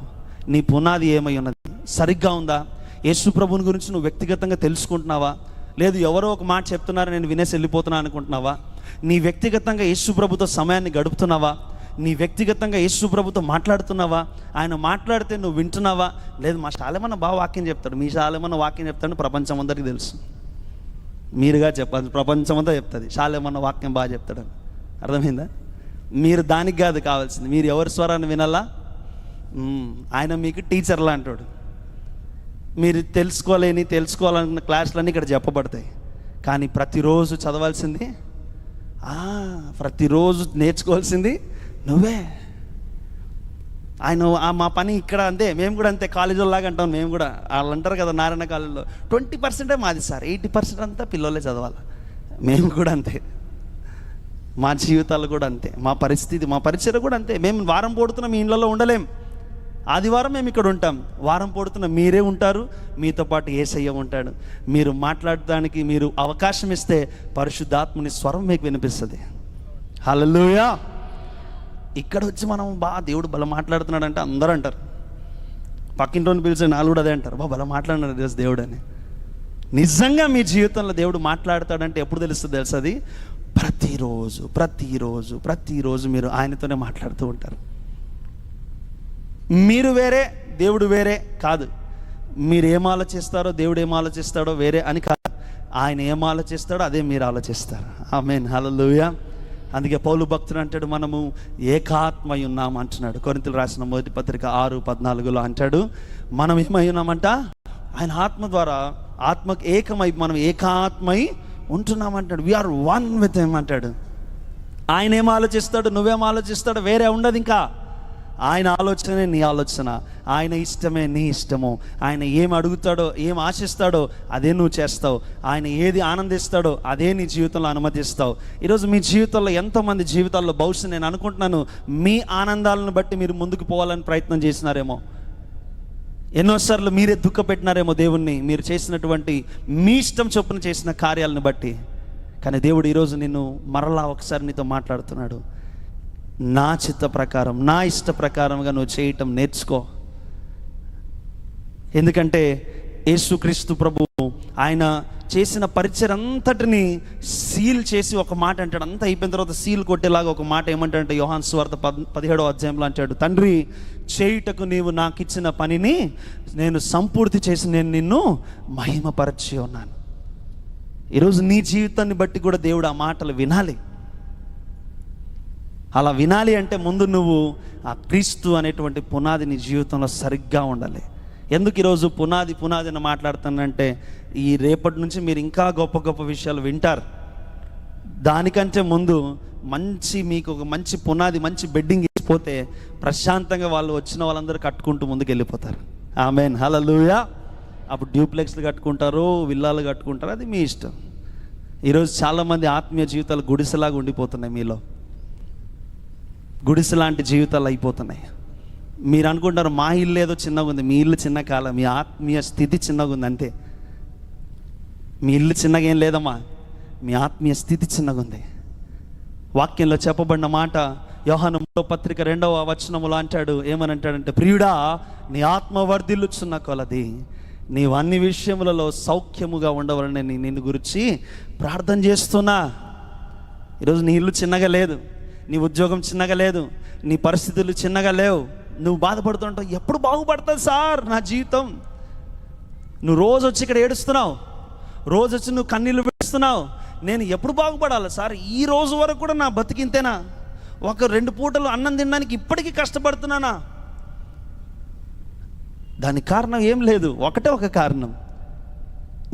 నీ పునాది ఏమై ఉన్నది, సరిగ్గా ఉందా? యేసు ప్రభుని గురించి నువ్వు వ్యక్తిగతంగా తెలుసుకుంటున్నావా? లేదు ఎవరో ఒక మాట చెప్తున్నారు నేను వినేసి వెళ్ళిపోతున్నా అనుకుంటున్నావా? నీ వ్యక్తిగతంగా యేసు ప్రభుతో సమయాన్ని గడుపుతున్నావా? నీ వ్యక్తిగతంగా యేసు ప్రభుతో మాట్లాడుతున్నావా? ఆయన మాట్లాడితే నువ్వు వింటున్నావా? లేదు, మా శాలేమన్న బాగా వాక్యం చెప్తాడు, మీ శాలేమన్న వాక్యం చెప్తాడు, ప్రపంచం అందరికీ తెలుసు. మీరుగా చెప్పాలి, ప్రపంచం అంతా చెప్తుంది శాలేమన్న వాక్యం బాగా చెప్తాడని. అర్థమైందా? మీరు దానికి కాదు కావాల్సింది, మీరు ఎవరి స్వరాన్ని వినాలా? ఆయన మీకు టీచర్లా అంటాడు. మీరు తెలుసుకోవాలనుకున్న క్లాసులన్నీ ఇక్కడ చెప్పబడతాయి. కానీ ప్రతిరోజు చదవాల్సింది, ప్రతిరోజు నేర్చుకోవాల్సింది నువ్వే. ఆయన మా పని ఇక్కడ అంతే, మేము కూడా అంతే, కాలేజీ లాగా అంటాం. మేము కూడా వాళ్ళు అంటారు కదా నారాయణ కాలేజీలో 20% మాది సార్, 80% అంతా పిల్లలే చదవాలి. మేము కూడా అంతే, మా జీవితాలు కూడా అంతే, మా పరిచయం కూడా అంతే. మేము వారం పోడుతున్న మీ ఇళ్ళలో ఉండలేం. ఆదివారం మేము ఇక్కడ ఉంటాం, వారం పోడుతున్న మీరే ఉంటారు, మీతో పాటు యేసయ్య ఉంటాడు. మీరు మాట్లాడడానికి మీరు అవకాశం ఇస్తే పరిశుద్ధాత్ముని స్వరం మీకు వినిపిస్తుంది. హల్లెలూయా. ఇక్కడ వచ్చి మనం దేవుడు బల మాట్లాడుతున్నాడంటే అందరూ అంటారు, పక్కింటోని పిలిచే నాలుగు కూడా అదే అంటారు, బల మాట్లాడినాడు ఈరోజు దేవుడు అని. నిజంగా మీ జీవితంలో దేవుడు మాట్లాడతాడంటే ఎప్పుడు తెలుస్తుంది తెలుసు? అది ప్రతిరోజు మీరు ఆయనతోనే మాట్లాడుతూ ఉంటారు. మీరు వేరే, దేవుడు వేరే కాదు. మీరు ఏం ఆలోచిస్తారో దేవుడు ఏం ఆలోచిస్తాడో వేరే అని కాదు. ఆయన ఏం ఆలోచిస్తాడో అదే మీరు ఆలోచిస్తారు. ఆమేన్, హల్లెలూయా. అందుకే పౌలు భక్తుడు అంటాడు, మనము ఏకాత్మై ఉన్నాం అంటున్నాడు. కొరింథీయులకు రాసిన మొదటి పత్రిక 6:14 అంటాడు, మనం ఏమై ఉన్నామంట? ఆయన ఆత్మ ద్వారా ఆత్మకు ఏకమై మనం ఏకాత్మై ఉంటున్నామంటాడు. వీఆర్ వన్ విత్ హిమ్ అంటాడు. ఆయన ఏం ఆలోచిస్తాడు, నువ్వేం ఆలోచిస్తాడు వేరే ఉండదు. ఇంకా ఆయన ఆలోచనే నీ ఆలోచన, ఆయన ఇష్టమే నీ ఇష్టము. ఆయన ఏం అడుగుతాడో, ఏం ఆశిస్తాడో అదే నువ్వు చేస్తావు. ఆయన ఏది ఆనందిస్తాడో అదే నీ జీవితంలో అనుమతిస్తావు. ఈరోజు మీ జీవితంలో ఎంతోమంది జీవితాల్లో బహుశా నేను అనుకుంటున్నాను మీ ఆనందాలను బట్టి మీరు ముందుకు పోవాలని ప్రయత్నం చేసినారేమో, ఎన్నోసార్లు మీరే దుఃఖపెట్టినారేమో దేవుణ్ణి, మీరు చేసినటువంటి మీ ఇష్టం చొప్పున చేసిన కార్యాలను బట్టి. కానీ దేవుడు ఈరోజు నిన్ను మరలా ఒకసారి నీతో మాట్లాడుతున్నాడు. నా చిత్త ప్రకారం, నా ఇష్ట ప్రకారంగా నువ్వు చేయటం నేర్చుకో. ఎందుకంటే యేసుక్రీస్తు ప్రభువు ఆయన చేసిన పరిచయం అంతటిని సీల్ చేసి ఒక మాట అంటాడు. అంతా అయిపోయిన తర్వాత సీల్ కొట్టేలాగా ఒక మాట ఏమంటాడంటే, యోహాను సువార్త 17వ అధ్యాయంలో అంటాడు, తండ్రి చేయుటకు నీవు నాకు ఇచ్చిన పనిని నేను సంపూర్తి చేసి నేను నిన్ను మహిమపరచి ఉన్నాను. ఈరోజు నీ జీవితాన్ని బట్టి కూడా దేవుడు ఆ మాటలు వినాలి. అలా వినాలి అంటే ముందు నువ్వు ఆ క్రీస్తు అనేటువంటి పునాది నీ జీవితంలో సరిగ్గా ఉండాలి. ఎందుకు ఈరోజు పునాదిని మాట్లాడుతానంటే, ఈ రేపటి నుంచి మీరు ఇంకా గొప్ప గొప్ప విషయాలు వింటారు. దానికంటే ముందు మీకు ఒక మంచి పునాది, మంచి బెడ్డింగ్ ఇచ్చిపోతే ప్రశాంతంగా వాళ్ళు వచ్చిన వాళ్ళందరూ కట్టుకుంటూ ముందుకు వెళ్ళిపోతారు. ఆమేన్, హల్లెలూయా. అప్పుడు డ్యూప్లెక్స్లు కట్టుకుంటారు, విల్లాలు కట్టుకుంటారు, అది మీ ఇష్టం. ఈరోజు చాలామంది ఆత్మీయ జీవితాలు గుడిసెలాగా ఉండిపోతున్నాయి. మీలో గుడిసె లాంటి జీవితాలు అయిపోతున్నాయి. మీరు అనుకుంటారు మా ఇల్లు ఏదో చిన్నగా ఉంది. మీ ఇల్లు చిన్న కాలం, మీ ఆత్మీయ స్థితి చిన్నగా ఉంది అంతే. మీ ఇల్లు చిన్నగా ఏం లేదమ్మా, మీ ఆత్మీయ స్థితి చిన్నగా ఉంది. వాక్యంలో చెప్పబడిన మాట యోహాను 1:2 అంటాడు, ఏమని అంటాడంటే, ప్రియుడా నీ ఆత్మ వర్ధిల్లుచున్న కొలది నీవు అన్ని విషయములలో సౌఖ్యముగా ఉండవాలని నిన్ను గురించి ప్రార్థన చేస్తున్నా. ఈరోజు నీ ఇల్లు చిన్నగా లేదు, నీ ఉద్యోగం చిన్నగా లేదు, నీ పరిస్థితులు చిన్నగా లేవు. నువ్వు బాధపడుతుంటావు, ఎప్పుడు బాగుపడుతుంది సార్ నా జీవితం? నువ్వు రోజు వచ్చి ఇక్కడ ఏడుస్తున్నావు, రోజు వచ్చి నువ్వు కన్నీళ్ళు పెడుస్తున్నావు, నేను ఎప్పుడు బాగుపడాలి సార్? ఈ రోజు వరకు కూడా నా బతికింతేనా? ఒక 2 పూటలు అన్నం తినడానికి ఇప్పటికీ కష్టపడుతున్నానా? దానికి కారణం ఏం లేదు, ఒకటే ఒక కారణం.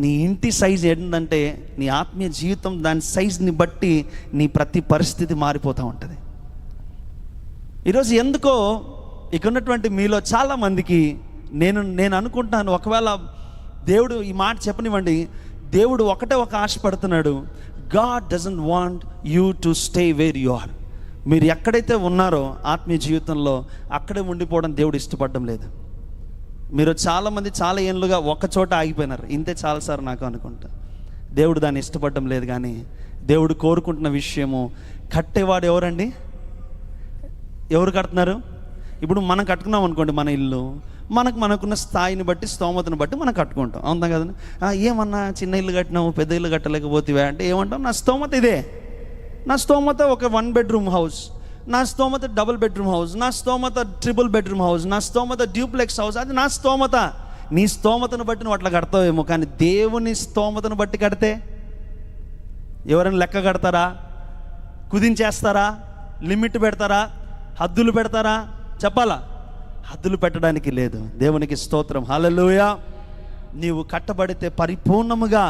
నీ ఇంటి సైజ్ ఏంటంటే నీ ఆత్మీయ జీవితం దాని సైజ్ని బట్టి నీ ప్రతి పరిస్థితి మారిపోతూ ఉంటుంది. ఈరోజు ఎందుకో ఇక్కడ ఉన్నటువంటి మీలో చాలామందికి నేను అనుకుంటున్నాను, ఒకవేళ దేవుడు ఈ మాట చెప్పనివ్వండి, దేవుడు ఒకటే ఒక ఆశపడుతున్నాడు, God doesn't want you to stay where you are. మీరు ఎక్కడైతే ఉన్నారో ఆత్మీయ జీవితంలో అక్కడే ఉండిపోవడం దేవుడు ఇష్టపడడం లేదు. మీరు చాలామంది చాలా ఏళ్ళుగా ఒక చోట ఆగిపోయినారు, ఇంతే చాలా సార్ నాకు అనుకుంటా. దేవుడు దాన్ని ఇష్టపడడం లేదు. కానీ దేవుడు కోరుకుంటున్న విషయము, కట్టేవాడు ఎవరండి? ఎవరు కడుతున్నారు? ఇప్పుడు మనం కట్టుకున్నాం అనుకోండి మన ఇల్లు, మనకున్న స్థాయిని బట్టి, స్తోమతను బట్టి మనం కట్టుకుంటాం, అవునా కదండి? ఏమన్నా చిన్న ఇల్లు కట్టినావు, పెద్ద ఇల్లు కట్టలేకపోతేవా అంటే ఏమంటాం, నా స్తోమత ఇదే, నా స్తోమత ఒక 1 bedroom హౌస్, నా స్తోమత డబుల్ బెడ్రూమ్ హౌస్, నా స్తోమత ట్రిపుల్ బెడ్రూమ్ హౌస్, నా స్తోమత డ్యూప్లెక్స్ హౌస్. అది నా స్తోమత. నీ స్తోమతను బట్టి నువ్వు అట్లా కడతావేమో, కానీ దేవుని స్తోమతను బట్టి కడితే ఎవరైనా లెక్క కడతారా? కుదించేస్తారా? లిమిట్ పెడతారా? హద్దులు పెడతారా? చెప్పాలా? హద్దులు పెట్టడానికి లేదు. దేవునికి స్తోత్రం, హల్లెలూయా. నీవు కట్టబడితే పరిపూర్ణముగా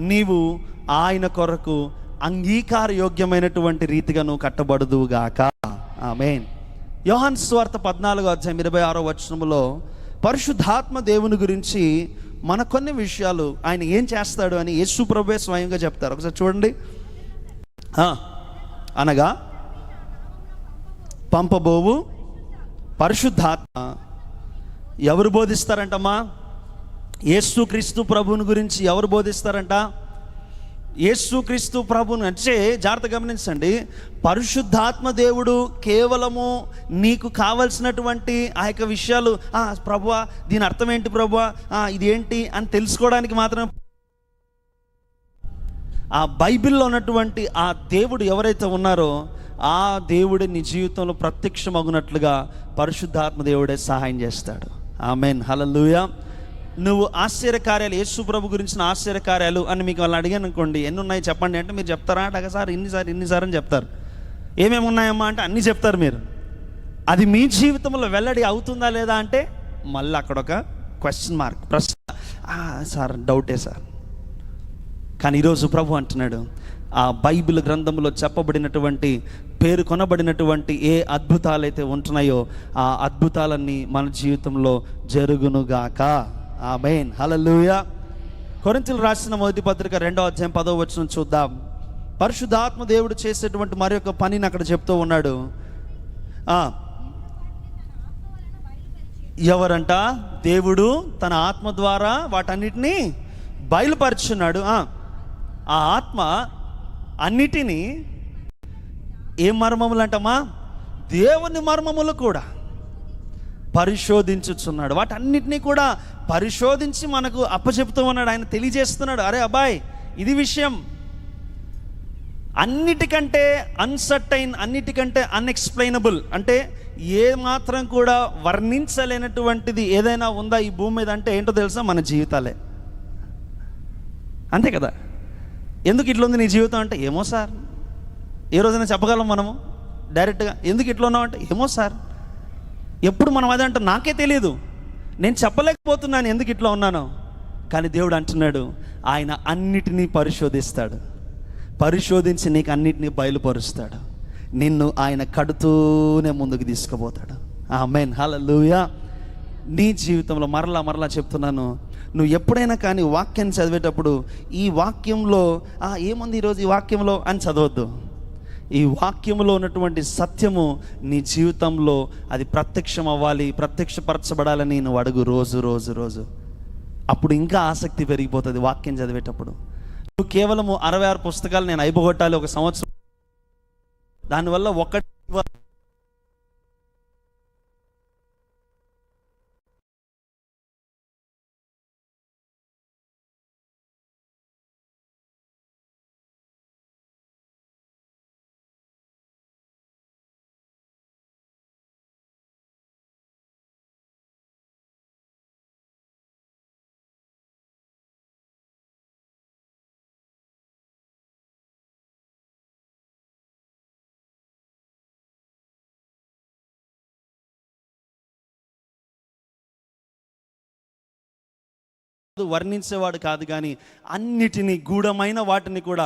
నీవు ఆయన కొరకు అంగీకార యోగ్యమైనటువంటి రీతిగా నువ్వు కట్టబడుదువుగాక. ఆమేన్. యోహాను సువార్త 14:26 పరిశుద్ధాత్మ దేవుని గురించి మన కొన్ని విషయాలు ఆయన ఏం చేస్తాడు అని యేసు ప్రభువే స్వయంగా చెప్తారు. ఒకసారి చూడండి. అనగా పంపబోవు పరిశుద్ధాత్మ ఎవరు బోధిస్తారంటమ్మా? యేసుక్రీస్తు ప్రభువుని గురించి ఎవరు బోధిస్తారంట? యేసుక్రీస్తు ప్రభువుని. అంటే జాగ్రత్త గమనించండి, పరిశుద్ధాత్మ దేవుడు కేవలము నీకు కావలసినటువంటి ఆ యొక్క విషయాలు, ప్రభువా దీని అర్థం ఏంటి ప్రభువా, ఇది ఏంటి అని తెలుసుకోవడానికి మాత్రమే. ఆ బైబిల్లో ఉన్నటువంటి ఆ దేవుడు ఎవరైతే ఉన్నారో ఆ దేవుడే నీ జీవితంలో ప్రత్యక్షమగునట్లుగా పరిశుద్ధాత్మ దేవుడే సహాయం చేస్తాడు. ఆమేన్, హల్లెలూయా. నువ్వు ఆశ్చర్యకార్యాలు, యేసు ప్రభు గురించిన ఆశ్చర్యకార్యాలు అని మీకు వాళ్ళు అడిగాను అనుకోండి, ఎన్ని ఉన్నాయి చెప్పండి అంటే మీరు చెప్తారా? అంటే సార్ ఇన్నిసార్లు అని చెప్తారు. ఏమేమి ఉన్నాయమ్మా అంటే అన్నీ చెప్తారు మీరు. అది మీ జీవితంలో వెల్లడి అవుతుందా లేదా అంటే మళ్ళీ అక్కడ ఒక క్వశ్చన్ మార్క్, ప్రశ్న. సార్ డౌటే సార్. కానీ ఈరోజు ప్రభు అంటున్నాడు, ఆ బైబిల్ గ్రంథంలో చెప్పబడినటువంటి పేరుకొనబడినటువంటి ఏ అద్భుతాలైతే ఉంటున్నాయో ఆ అద్భుతాలన్నీ మన జీవితంలో జరుగునుగాక. ఆమేన్, హల్లెలూయా. కొరింథీయులకు రాసిన మొదటి పత్రిక 2:10 చూద్దాం. పరిశుద్ధాత్మ దేవుడు చేసేటువంటి మరి ఒక పనిని అక్కడ చెప్తూ ఉన్నాడు. ఎవరంట? దేవుడు తన ఆత్మ ద్వారా వాటన్నిటినీ బయలుపరుచున్నాడు. ఆ ఆత్మ అన్నిటినీ ఏ మర్మములు అంటమ్మా? దేవుని మర్మములు కూడా పరిశోధించుచున్నాడు. వాటన్నిటినీ కూడా పరిశోధించి మనకు అప్పచెప్తూ ఉన్నాడు. ఆయన తెలియజేస్తున్నాడు, అరే అబ్బాయి ఇది విషయం. అన్నిటికంటే అన్సర్టైన్, అన్నిటికంటే అన్ఎక్స్ప్లెయినబుల్, అంటే ఏ మాత్రం కూడా వర్ణించలేనటువంటిది ఏదైనా ఉందా ఈ భూమి మీద అంటే ఏంటో తెలుసా? మన జీవితాలే. అంతే కదా. ఎందుకు ఇట్లా ఉంది నీ జీవితం అంటే ఏమో సార్. ఏ రోజైనా చెప్పగలం మనము డైరెక్ట్గా ఎందుకు ఇట్లా ఉన్నావు అంటే ఏమో సార్. ఎప్పుడు మనం అదే అంటే నాకే తెలియదు, నేను చెప్పలేకపోతున్నాను ఎందుకు ఇట్లా ఉన్నాను. కానీ దేవుడు అంటున్నాడు ఆయన అన్నిటినీ పరిశోధిస్తాడు, పరిశోధించి నీకు అన్నిటినీ బయలుపరుస్తాడు. నిన్ను ఆయన కడుతూనే ముందుకు తీసుకుపోతాడు. ఆమేన్, హల్లెలూయా. నీ జీవితంలో మరలా చెప్తున్నాను, నువ్వు ఎప్పుడైనా కానీ వాక్యాన్ని చదివేటప్పుడు ఈ వాక్యంలో ఏముంది ఈరోజు ఈ వాక్యంలో అని చదవద్దు. ఈ వాక్యంలో ఉన్నటువంటి సత్యము నీ జీవితంలో అది ప్రత్యక్షం అవ్వాలి, ప్రత్యక్షపరచబడాలని నువ్వు అడుగు రోజు. అప్పుడు ఇంకా ఆసక్తి పెరిగిపోతుంది వాక్యం చదివేటప్పుడు. నువ్వు కేవలము 66 పుస్తకాలు నేను అయిపోగొట్టాలి ఒక సంవత్సరం, దానివల్ల ఒకటి వర్ణించేవాడు కాదు, కానీ అన్నిటినీ గూఢమైన వాటిని కూడా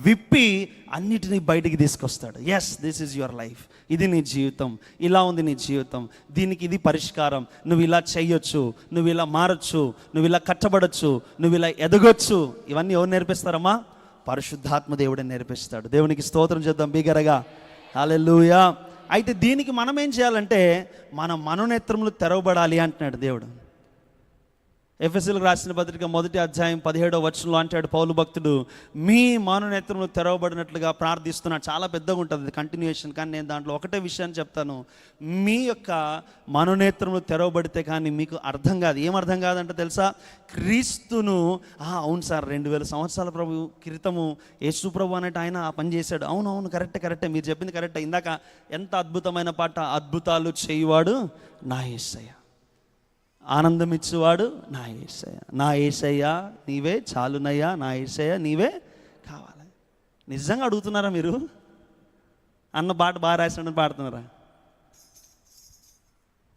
విప్పి అన్నిటినీ బయటికి తీసుకొస్తాడు. Yes, this is your life. ఇది నీ జీవితం, ఇలా ఉంది నీ జీవితం, దీనికి ఇది పరిష్కారం, నువ్వు ఇలా చెయ్యొచ్చు, నువ్వు ఇలా మారచ్చు, నువ్వు ఇలా కట్టబడచ్చు, నువ్వు ఇలా ఎదగొచ్చు. ఇవన్నీ ఎవరు నేర్పిస్తారమ్మా? పరిశుద్ధాత్మ దేవుడే నేర్పిస్తాడు. దేవునికి స్తోత్రం చేద్దాం బిగ్గరగా, హల్లెలూయా. అయితే దీనికి మనం ఏం చేయాలంటే మన మనోనేత్రములు తెరవబడాలి అంటున్నాడు దేవుడు. ఎఫెసీయులకు రాసిన పత్రిక 1వ అధ్యాయం 17వ వచనంలో అంటాడు పౌలు భక్తుడు, మీ మనోనేత్రములు తెరవబడినట్లుగా ప్రార్థిస్తున్నాడు. చాలా పెద్దగా ఉంటుంది కంటిన్యూయేషన్, కానీ నేను దాంట్లో ఒకటే విషయాన్ని చెప్తాను. మీ యొక్క మనోనేత్రములు తెరవబడితే కానీ మీకు అర్థం కాదు. ఏం అర్థం కాదంటే తెలుసా, క్రీస్తును అవును సార్ 2000 సంవత్సరాల క్రితము యేసు ప్రభు అనేటి ఆయన ఆ పని చేశాడు. అవును కరెక్టే, మీరు చెప్పింది కరెక్టే. ఇందాక ఎంత అద్భుతమైన పాట, అద్భుతాలు చేయువాడు నా యేసయ్య, ఆనందం ఇచ్చేవాడు నా యేసయ్య, నా యేసయ్య నీవే చాలునయ్యా, నా యేసయ్య నీవే కావాలి. నిజంగా అడుగుతున్నారా మీరు? అన్న పాట బాగా రాసినట్టు పాడుతున్నారా?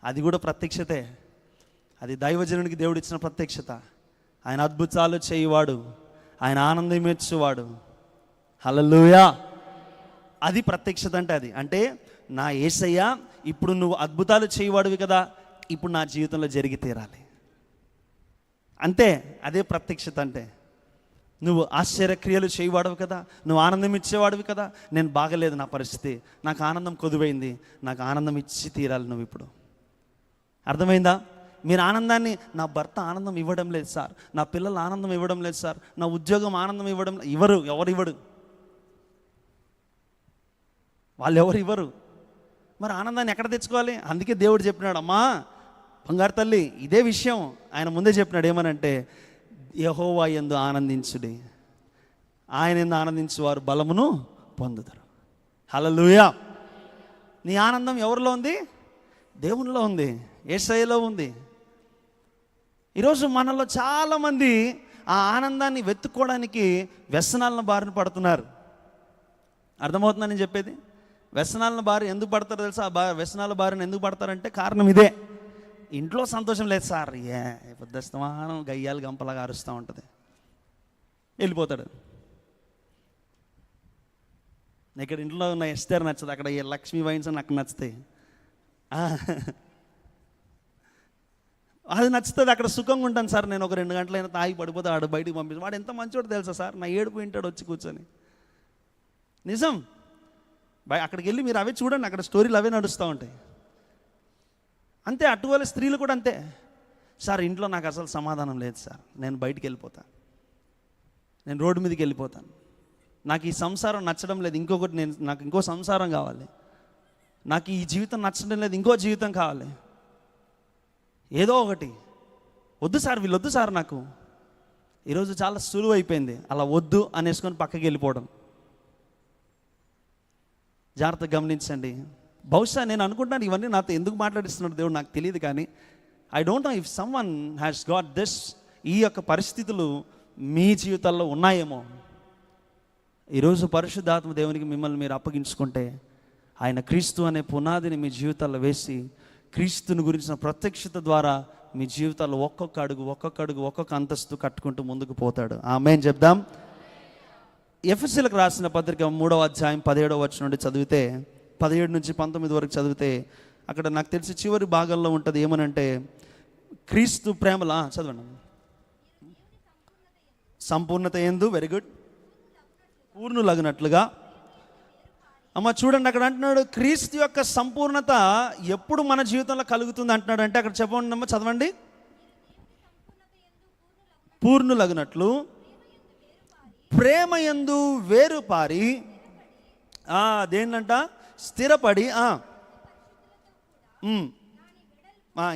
అది కూడా ప్రత్యక్షతే. అది దైవజనునికి దేవుడు ఇచ్చిన ప్రత్యక్షత. ఆయన అద్భుతాలు చేయువాడు, ఆయన ఆనందం ఇచ్చేవాడు. హల్లెలూయా. అది ప్రత్యక్షత అంటే నా యేసయ్య ఇప్పుడు నువ్వు అద్భుతాలు చేయవాడివి కదా, ఇప్పుడు నా జీవితంలో జరిగి తీరాలి. అంతే, అదే ప్రత్యక్షత అంటే. నువ్వు ఆశ్చర్యక్రియలు చేయవాడవు కదా, నువ్వు ఆనందం ఇచ్చేవాడివి కదా. నేను బాగలేదు నా పరిస్థితి, నాకు ఆనందం కొదువైంది, నాకు ఆనందం ఇచ్చి తీరాలి నువ్వు ఇప్పుడు. అర్థమైందా? మీరు ఆనందాన్ని, నా భర్త ఆనందం ఇవ్వడం లేదు సార్, నా పిల్లలు ఆనందం ఇవ్వడం లేదు సార్, నా ఉద్యోగం ఆనందం ఇవ్వడం ఎవరు ఇవ్వడు? వాళ్ళు ఎవరు ఇవ్వరు. మరి ఆనందాన్ని ఎక్కడ తెచ్చుకోవాలి? అందుకే దేవుడు చెప్పినాడు, అమ్మా బంగారు తల్లి, ఇదే విషయం ఆయన ముందే చెప్పినాడు. ఏమనంటే, యెహోవా యందు ఆనందించుడి, ఆయన యందు ఆనందించువారు బలమును పొందుతారు. హల్లెలూయా. నీ ఆనందం ఎవరిలో ఉంది? దేవునిలో ఉంది, యేసయ్యలో ఉంది. ఈరోజు మనలో చాలామంది ఆ ఆనందాన్ని వెతుక్కోవడానికి వ్యసనాలను బారిన పడుతున్నారు. అర్థమవుతుందని నేను చెప్పేది? వ్యసనాలను బారి ఎందుకు పడతారో తెలుసా? వ్యసనాల బారిన ఎందుకు పడతారంటే కారణం ఇదే. ఇంట్లో సంతోషం లేదు సార్, పెద్దస్తమానం గయ్యాలు గంపలాగా అరుస్తూ ఉంటుంది, వెళ్ళిపోతాడు. ఇక్కడ ఇంట్లో ఉన్న ఎస్టర్ నచ్చదు, అక్కడ లక్ష్మీ వైన్స్ అని నాకు నచ్చుతాయి. అది నచ్చుతుంది, అక్కడ సుఖంగా ఉంటాను సార్. నేను ఒక 2 గంటలైనా తాగి పడిపోతే వాడు బయటికి పంపిస్తాను. వాడు ఎంత మంచివాడు తెలుసా సార్, నా ఏడుపు వింటాడు వచ్చి కూర్చొని. నిజం. అక్కడికి వెళ్ళి మీరు అవే చూడండి, అక్కడ స్టోరీలు అవే నడుస్తూ ఉంటాయి. అంతే, అటువల స్త్రీలు కూడా అంతే. సార్ ఇంట్లో నాకు అసలు సమాధానం లేదు సార్, నేను బయటికి వెళ్ళిపోతాను, నేను రోడ్డు మీదకి వెళ్ళిపోతాను, నాకు ఈ సంసారం నచ్చడం లేదు, నాకు ఇంకో సంసారం కావాలి, నాకు ఈ జీవితం నచ్చడం లేదు, ఇంకో జీవితం కావాలి, ఏదో ఒకటి. వద్దు సార్, వీళ్ళు వద్దు సార్ నాకు. ఈరోజు చాలా సులువు అయిపోయింది అలా వద్దు అనేసుకొని పక్కకి వెళ్ళిపోవడం. జాగ్రత్తగా గమనించండి. బహుశా నేను అనుకుంటాను ఇవన్నీ నాతో ఎందుకు మాట్లాడిస్తున్నాడు దేవుడు నాకు తెలియదు, కానీ I don't know if someone has got this. ఈ యొక్క పరిస్థితులు మీ జీవితాల్లో ఉన్నాయేమో. ఈరోజు పరిశుద్ధాత్మ దేవునికి మిమ్మల్ని మీరు అప్పగించుకుంటే, ఆయన క్రీస్తు అనే పునాదిని మీ జీవితాల్లో వేసి, క్రీస్తుని గురించిన ప్రత్యక్షత ద్వారా మీ జీవితాల్లో ఒక్కొక్క అడుగు ఒక్కొక్క అంతస్తు కట్టుకుంటూ ముందుకు పోతాడు. ఆమేన్ చెప్దాం. ఎఫెసీయులకు రాసిన పత్రిక 3వ అధ్యాయం 17వ వచనం నుండి చదివితే, 17 నుంచి 19 వరకు చదివితే, అక్కడ నాకు తెలిసి చివరి భాగంలో ఉంటుంది. ఏమనంటే, క్రీస్తు ప్రేమలా చదవండి. సంపూర్ణత యందు, వెరీ గుడ్, పూర్ణులగునట్లుగా. అమ్మ చూడండి, అక్కడ అంటున్నాడు క్రీస్తు యొక్క సంపూర్ణత ఎప్పుడు మన జీవితంలో కలుగుతుంది అంటున్నాడు. అంటే అక్కడ చెప్పండి అమ్మ, చదవండి. పూర్ణులగునట్లు ప్రేమయందు వేరుపారి, దేనిలంట స్థిరపడి,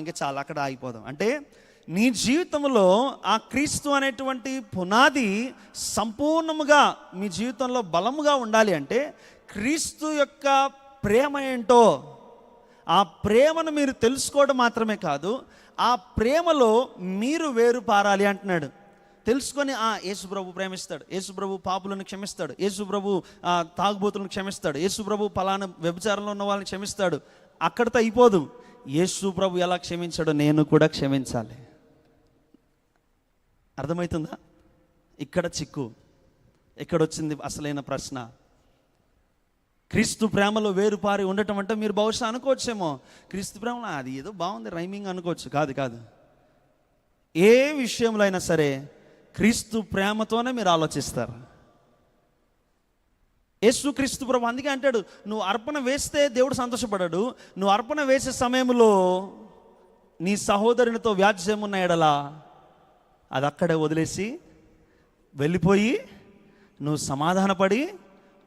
ఇంకా చాలా అక్కడ ఆగిపోదాం. అంటే నీ జీవితంలో ఆ క్రీస్తు అనేటువంటి పునాది సంపూర్ణముగా మీ జీవితంలో బలముగా ఉండాలి అంటే, క్రీస్తు యొక్క ప్రేమ ఏంటో, ఆ ప్రేమను మీరు తెలుసుకోవడం మాత్రమే కాదు, ఆ ప్రేమలో మీరు వేరు పారాలి అంటున్నాడు. తెలుసుకొని యేసు ప్రభు ప్రేమిస్తాడు, యేసు ప్రభు పాపులను క్షమిస్తాడు, యేసు ప్రభు తాగుబోతులను క్షమిస్తాడు, యేసు ప్రభు పలానా వ్యభిచారంలో ఉన్న వాళ్ళని క్షమిస్తాడు. అక్కడితో అయిపోదు. యేసు ప్రభు ఎలా క్షమించాడో నేను కూడా క్షమించాలి. అర్థమవుతుందా? ఇక్కడ చిక్కు, ఇక్కడ వచ్చింది అసలైన ప్రశ్న. క్రీస్తు ప్రేమలో వేరుపారి ఉండటం అంటే మీరు బహుశా అనుకోవచ్చేమో, క్రీస్తు ప్రేమలో అది ఏదో బాగుంది రైమింగ్ అనుకోవచ్చు. కాదు. ఏ విషయంలో అయినా సరే క్రీస్తు ప్రేమతోనే మీరు ఆలోచిస్తారు. యేసు క్రీస్తు ప్రభు అందుకే అంటాడు, నువ్వు అర్పణ వేస్తే దేవుడు సంతోషపడాడు. నువ్వు అర్పణ వేసే సమయంలో నీ సహోదరునితో వ్యాజ్యం ఉన్న ఎడలా అది అక్కడే వదిలేసి వెళ్ళిపోయి నువ్వు సమాధానపడి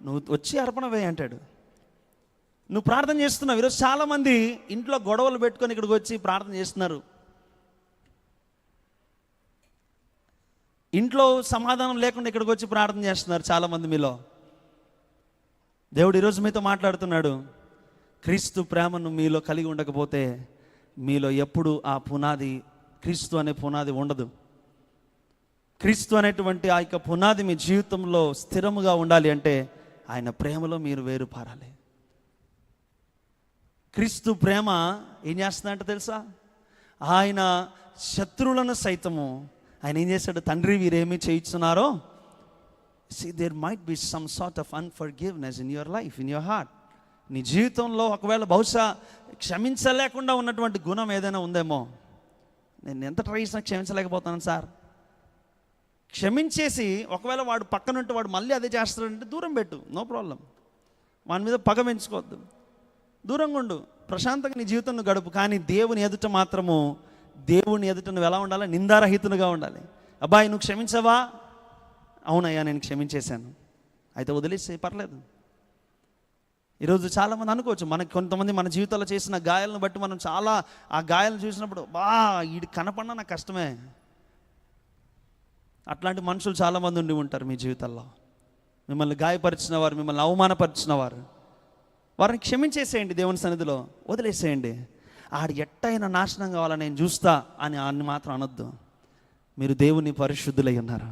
నువ్వు వచ్చి అర్పణ వేయి అంటాడు. నువ్వు ప్రార్థన చేస్తున్నావు. ఈరోజు చాలామంది ఇంట్లో గొడవలు పెట్టుకొని ఇక్కడికి వచ్చి ప్రార్థన చేస్తున్నారు. ఇంట్లో సమాధానం లేకుండా ఇక్కడికి వచ్చి ప్రార్థన చేస్తున్నారు చాలామంది మీలో. దేవుడు ఈరోజు మీతో మాట్లాడుతున్నాడు. క్రీస్తు ప్రేమను మీలో కలిగి ఉండకపోతే మీలో ఎప్పుడు ఆ పునాది, క్రీస్తు అనే పునాది ఉండదు. క్రీస్తు అనేటువంటి ఆ యొక్క పునాది మీ జీవితంలో స్థిరముగా ఉండాలి అంటే ఆయన ప్రేమలో మీరు వేరు పారాలి. క్రీస్తు ప్రేమ ఏం చేస్తుందంటే తెలుసా? ఆయన శత్రువులను సైతము ఆయన ఏం చేశాడు? తండ్రి వీరేమి చేయించున్నారో, there might be some sort of unforgiveness in your life, in your heart. నీ జీవితంలో ఒకవేళ బహుశా క్షమించలేకుండా ఉన్నటువంటి గుణం ఏదైనా ఉందేమో. నేను ఎంత ట్రై చేసినా క్షమించలేకపోతాను సార్. క్షమించేసి ఒకవేళ వాడు పక్కనుంటే వాడు మళ్ళీ అదే చేస్తాడంటే దూరం పెట్టు, నో ప్రాబ్లం. వాని మీద పగ పెంచుకోవద్దు, దూరంగా ఉండు, ప్రశాంతంగా నీ జీవితం గడుపు. కానీ దేవుని ఎదుట మాత్రము, దేవుని ఎదుట నువ్వు ఎలా ఉండాలి? నిందారహితునిగా ఉండాలి. అబ్బాయి నువ్వు క్షమించవా? అవునయ్యా నేను క్షమించేశాను, అయితే వదిలేసి పర్లేదు. ఈరోజు చాలామంది అనుకోవచ్చు, మనకి కొంతమంది మన జీవితాల్లో చేసిన గాయాలను బట్టి మనం చాలా ఆ గాయాలను చూసినప్పుడు వీడి కనపడినా నాకు కష్టమే. అట్లాంటి మనుషులు చాలామంది ఉండి ఉంటారు మీ జీవితాల్లో. మిమ్మల్ని గాయపరిచిన వారు, మిమ్మల్ని అవమానపరిచిన వారు, వారిని క్షమించేసేయండి. దేవుని సన్నిధిలో వదిలేసేయండి. ఆడు ఎట్టయినా నాశనం కావాలని నేను చూస్తా అని మాత్రం అనొద్దు. మీరు దేవుని పరిశుద్ధులై ఉన్నారు.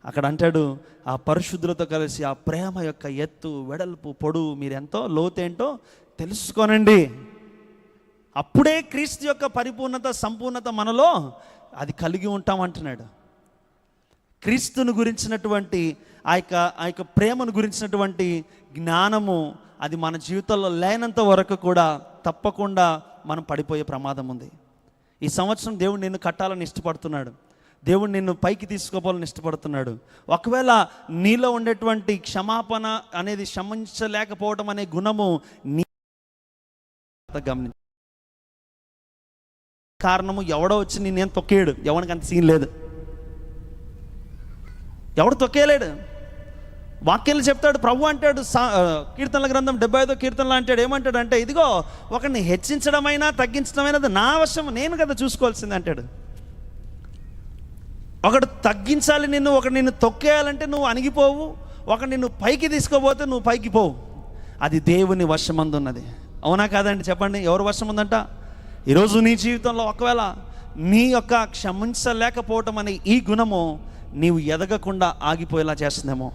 అక్కడ అంటాడు, ఆ పరిశుద్ధులతో కలిసి ఆ ప్రేమ యొక్క ఎత్తు, వెడల్పు, పొడవు మీరు ఎంతో లోతేంటో తెలుసుకోనండి. అప్పుడే క్రీస్తు యొక్క పరిపూర్ణత, సంపూర్ణత మనలో అది కలిగి ఉంటాం అంటున్నాడు. క్రీస్తును గురించినటువంటి ఆ యొక్క ప్రేమను గురించినటువంటి జ్ఞానము అది మన జీవితంలో లేనంత వరకు కూడా తప్పకుండా మనం పడిపోయే ప్రమాదం ఉంది. ఈ సంవత్సరం దేవుడు నిన్ను కట్టాలని ఇష్టపడుతున్నాడు. దేవుడు నిన్ను పైకి తీసుకోవాలని ఇష్టపడుతున్నాడు. ఒకవేళ నీలో ఉండేటువంటి క్షమాపణ అనేది, క్షమించలేకపోవడం అనే గుణము నీ గమనించ కారణము ఎవడో వచ్చి నేనేం తొక్కేయడు. ఎవరికి అంత సీన్ లేదు, ఎవడు తొక్కేయలేడు. వాక్యాలు చెప్తాడు. ప్రభు అంటాడు కీర్తనల గ్రంథం 75వ కీర్తనలు అంటాడు, ఏమంటాడు అంటే, ఇదిగో ఒకరిని హెచ్చించడమైనా తగ్గించడమైనది నా వశం, నేను కదా చూసుకోవాల్సింది అంటాడు. ఒకడు తగ్గించాలి నిన్ను, ఒకడు నిన్ను తొక్కేయాలంటే నువ్వు అణిగిపోవు. ఒకడు నిన్ను పైకి తీసుకోపోతే నువ్వు పైకి పోవు. అది దేవుని వశమందు ఉన్నది. అవునా కాదండి? చెప్పండి, ఎవరు వశం ఉందంట? ఈరోజు నీ జీవితంలో ఒకవేళ నీ యొక్క క్షమించలేకపోవటం అనే ఈ గుణము నీవు ఎదగకుండా ఆగిపోయేలా చేస్తుందేమో.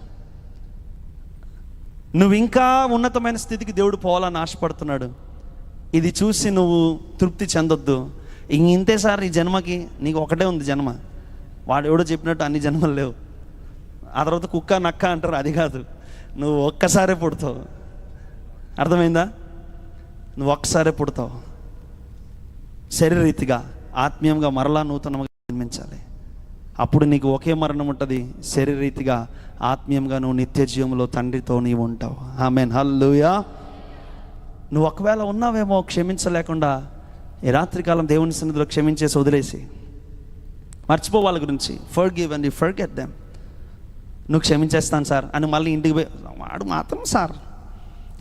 నువ్వు ఇంకా ఉన్నతమైన స్థితికి దేవుడు పోవాలని ఆశపడుతున్నాడు. ఇది చూసి నువ్వు తృప్తి చెందొద్దు. ఇంతే సార్ ఈ జన్మకి, నీకు ఒకటే ఉంది జన్మ. వాడు ఎవడో చెప్పినట్టు అన్ని జన్మలు లేవు. ఆ తర్వాత కుక్క నక్క అంటారు, అది కాదు. నువ్వు ఒక్కసారే పుడతావు. అర్థమైందా? నువ్వు ఒక్కసారే పుడతావు. శరీరరీతిగా, ఆత్మీయంగా మరలా నూతనంగా జన్మించాలి. అప్పుడు నీకు ఒకే మరణం ఉంటుంది. శరీరరీతిగా, ఆత్మీయంగా నువ్వు నిత్య జీవంలో తండ్రితో నీవు ఉంటావు. ఆమేన్, హల్లెలూయా. నువ్వు ఒకవేళ ఉన్నావేమో క్షమించలేకుండా, ఈ రాత్రికాలం దేవుని సన్నిధిలో క్షమించేసి వదిలేసి మర్చిపో వాళ్ళ గురించి. Forgive and you forget them. నువ్వు క్షమించేస్తాను సార్ అని మళ్ళీ ఇంటికి పోయి, వాడు మాత్రం సార్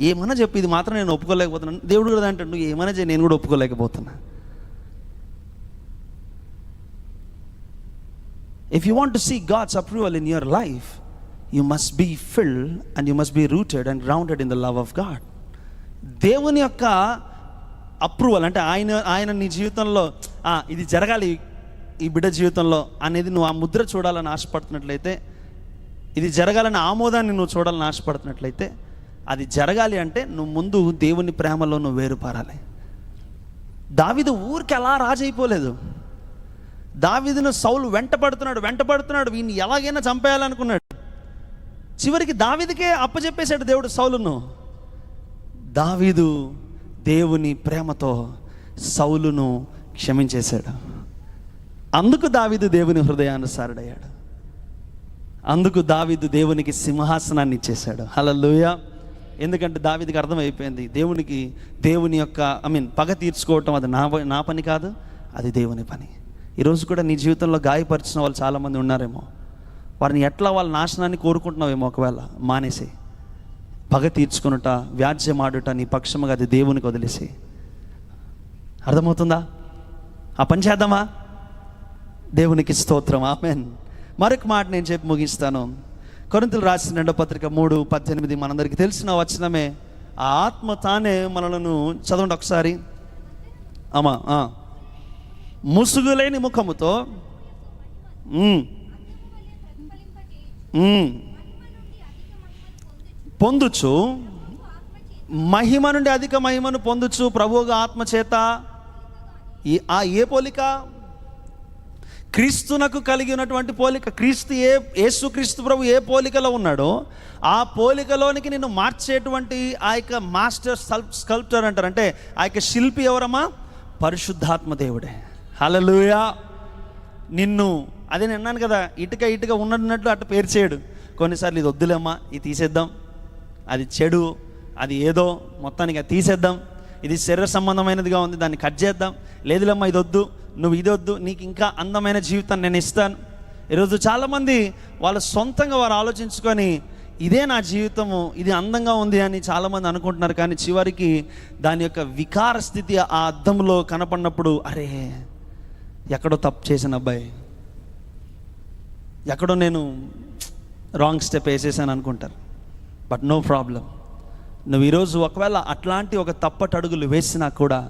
ఏమైనా చెప్పి ఇది మాత్రం నేను ఒప్పుకోలేకపోతున్నాను. దేవుడు కూడా అంటాడు, నువ్వు ఏమైనా చేయి, నేను కూడా ఒప్పుకోలేకపోతున్నా. If you want to see God's approval in your life, you must be filled and you must be rooted and grounded in the love of God. దేవుని యొక్క అప్రూవల్ అంటే ఆయన నీ జీవితంలో ఇది జరగాలి ఈ బిడ్డ జీవితంలో అనేది నువ్వు ఆ ముద్ర చూడాలని ఆశపడుతున్నట్లయితే, ఇది జరగాలని ఆమోదాన్ని నువ్వు చూడాలని ఆశపడుతున్నట్లయితే, అది జరగాలి అంటే నువ్వు ముందు దేవుని ప్రేమలో నువ్వు వేరుపారాలి. దావీదు ఊరికి అలా రాజైపోలేదు. దావీదును సౌలు వెంటపడుతున్నాడు, వీడిని ఎలాగైనా చంపేయాలనుకున్నాడు. చివరికి దావీదుకే అప్పచెప్పేశాడు దేవుడు సౌలును. దావీదు దేవుని ప్రేమతో సౌలును క్షమించేశాడు. అందుకు దావీదు దేవుని హృదయానుసారుడయ్యాడు. అందుకు దావీదు దేవునికి సింహాసనాన్ని ఇచ్చేశాడు. హల్లెలూయా. ఎందుకంటే దావీదుకి అర్థమైపోయింది, దేవుని యొక్క పగ తీర్చుకోవటం అది నా పని కాదు, అది దేవుని పని. ఈరోజు కూడా నీ జీవితంలో గాయపరిచిన వాళ్ళు చాలామంది ఉన్నారేమో. వారిని ఎట్లా వాళ్ళ నాశనాన్ని కోరుకుంటున్నావేమో. ఒకవేళ మానేసి పగ తీర్చుకునుట, వ్యాజ్యమాడుట నీ పక్షముగా అది దేవునికి వదిలేసి. అర్థమవుతుందా? ఆ పని చేద్దామా? దేవునికి స్తోత్రం. ఆమేన్. మరొక మాట నేను చెప్పి ముగిస్తాను. కొరింథీయులు రాసిన 2వ పత్రిక 3:18 మనందరికీ తెలిసిన వచనమే. ఆ ఆత్మ తానే మనలను, చదవండి ఒకసారి. ముసుగులేని ముఖముతో పొందుచు, మహిమ నుండి అధిక మహిమను పొందుచు ప్రభువుగా ఆత్మ చేత. ఏ పోలిక? క్రీస్తునకు కలిగి ఉన్నటువంటి పోలిక. యేసుక్రీస్తు ప్రభు ఏ పోలికలో ఉన్నాడో ఆ పోలికలోనికి నిన్ను మార్చేటువంటి ఆ యొక్క మాస్టర్ స్కల్ప్టర్ అంటారు. అంటే ఆ యొక్క శిల్పి ఎవరమ్మా? పరిశుద్ధాత్మ దేవుడే. హల్లెలూయా. నిన్ను, అదే నేను అన్నాను కదా, ఇటుక ఉన్నట్టు అటు పేర్చేయడు. కొన్నిసార్లు ఇది వద్దులేమ్మా, ఇది తీసేద్దాం, అది చెడు, అది ఏదో, మొత్తానికి అది తీసేద్దాం, ఇది శరీర సంబంధమైనదిగా ఉంది, దాన్ని కట్ చేద్దాం, లేదులేమ్మా ఇది వద్దు, నువ్వు ఇది వద్దు, నీకు ఇంకా అందమైన జీవితాన్ని నేను ఇస్తాను. ఈరోజు చాలామంది వాళ్ళ సొంతంగా వారు ఆలోచించుకొని ఇదే నా జీవితము, ఇది అందంగా ఉంది అని చాలామంది అనుకుంటున్నారు. కానీ చివరికి దాని యొక్క వికార స్థితి ఆ అద్దంలో కనపడినప్పుడు, అరే ఎక్కడో తప్పు చేసిన అబ్బాయి, ఎక్కడో నేను రాంగ్ స్టెప్ వేసేసాను అనుకుంటారు. But no problem. నువ్వు ఈరోజు ఒకవేళ అట్లాంటి ఒక తప్పటి అడుగులు వేసినా కూడా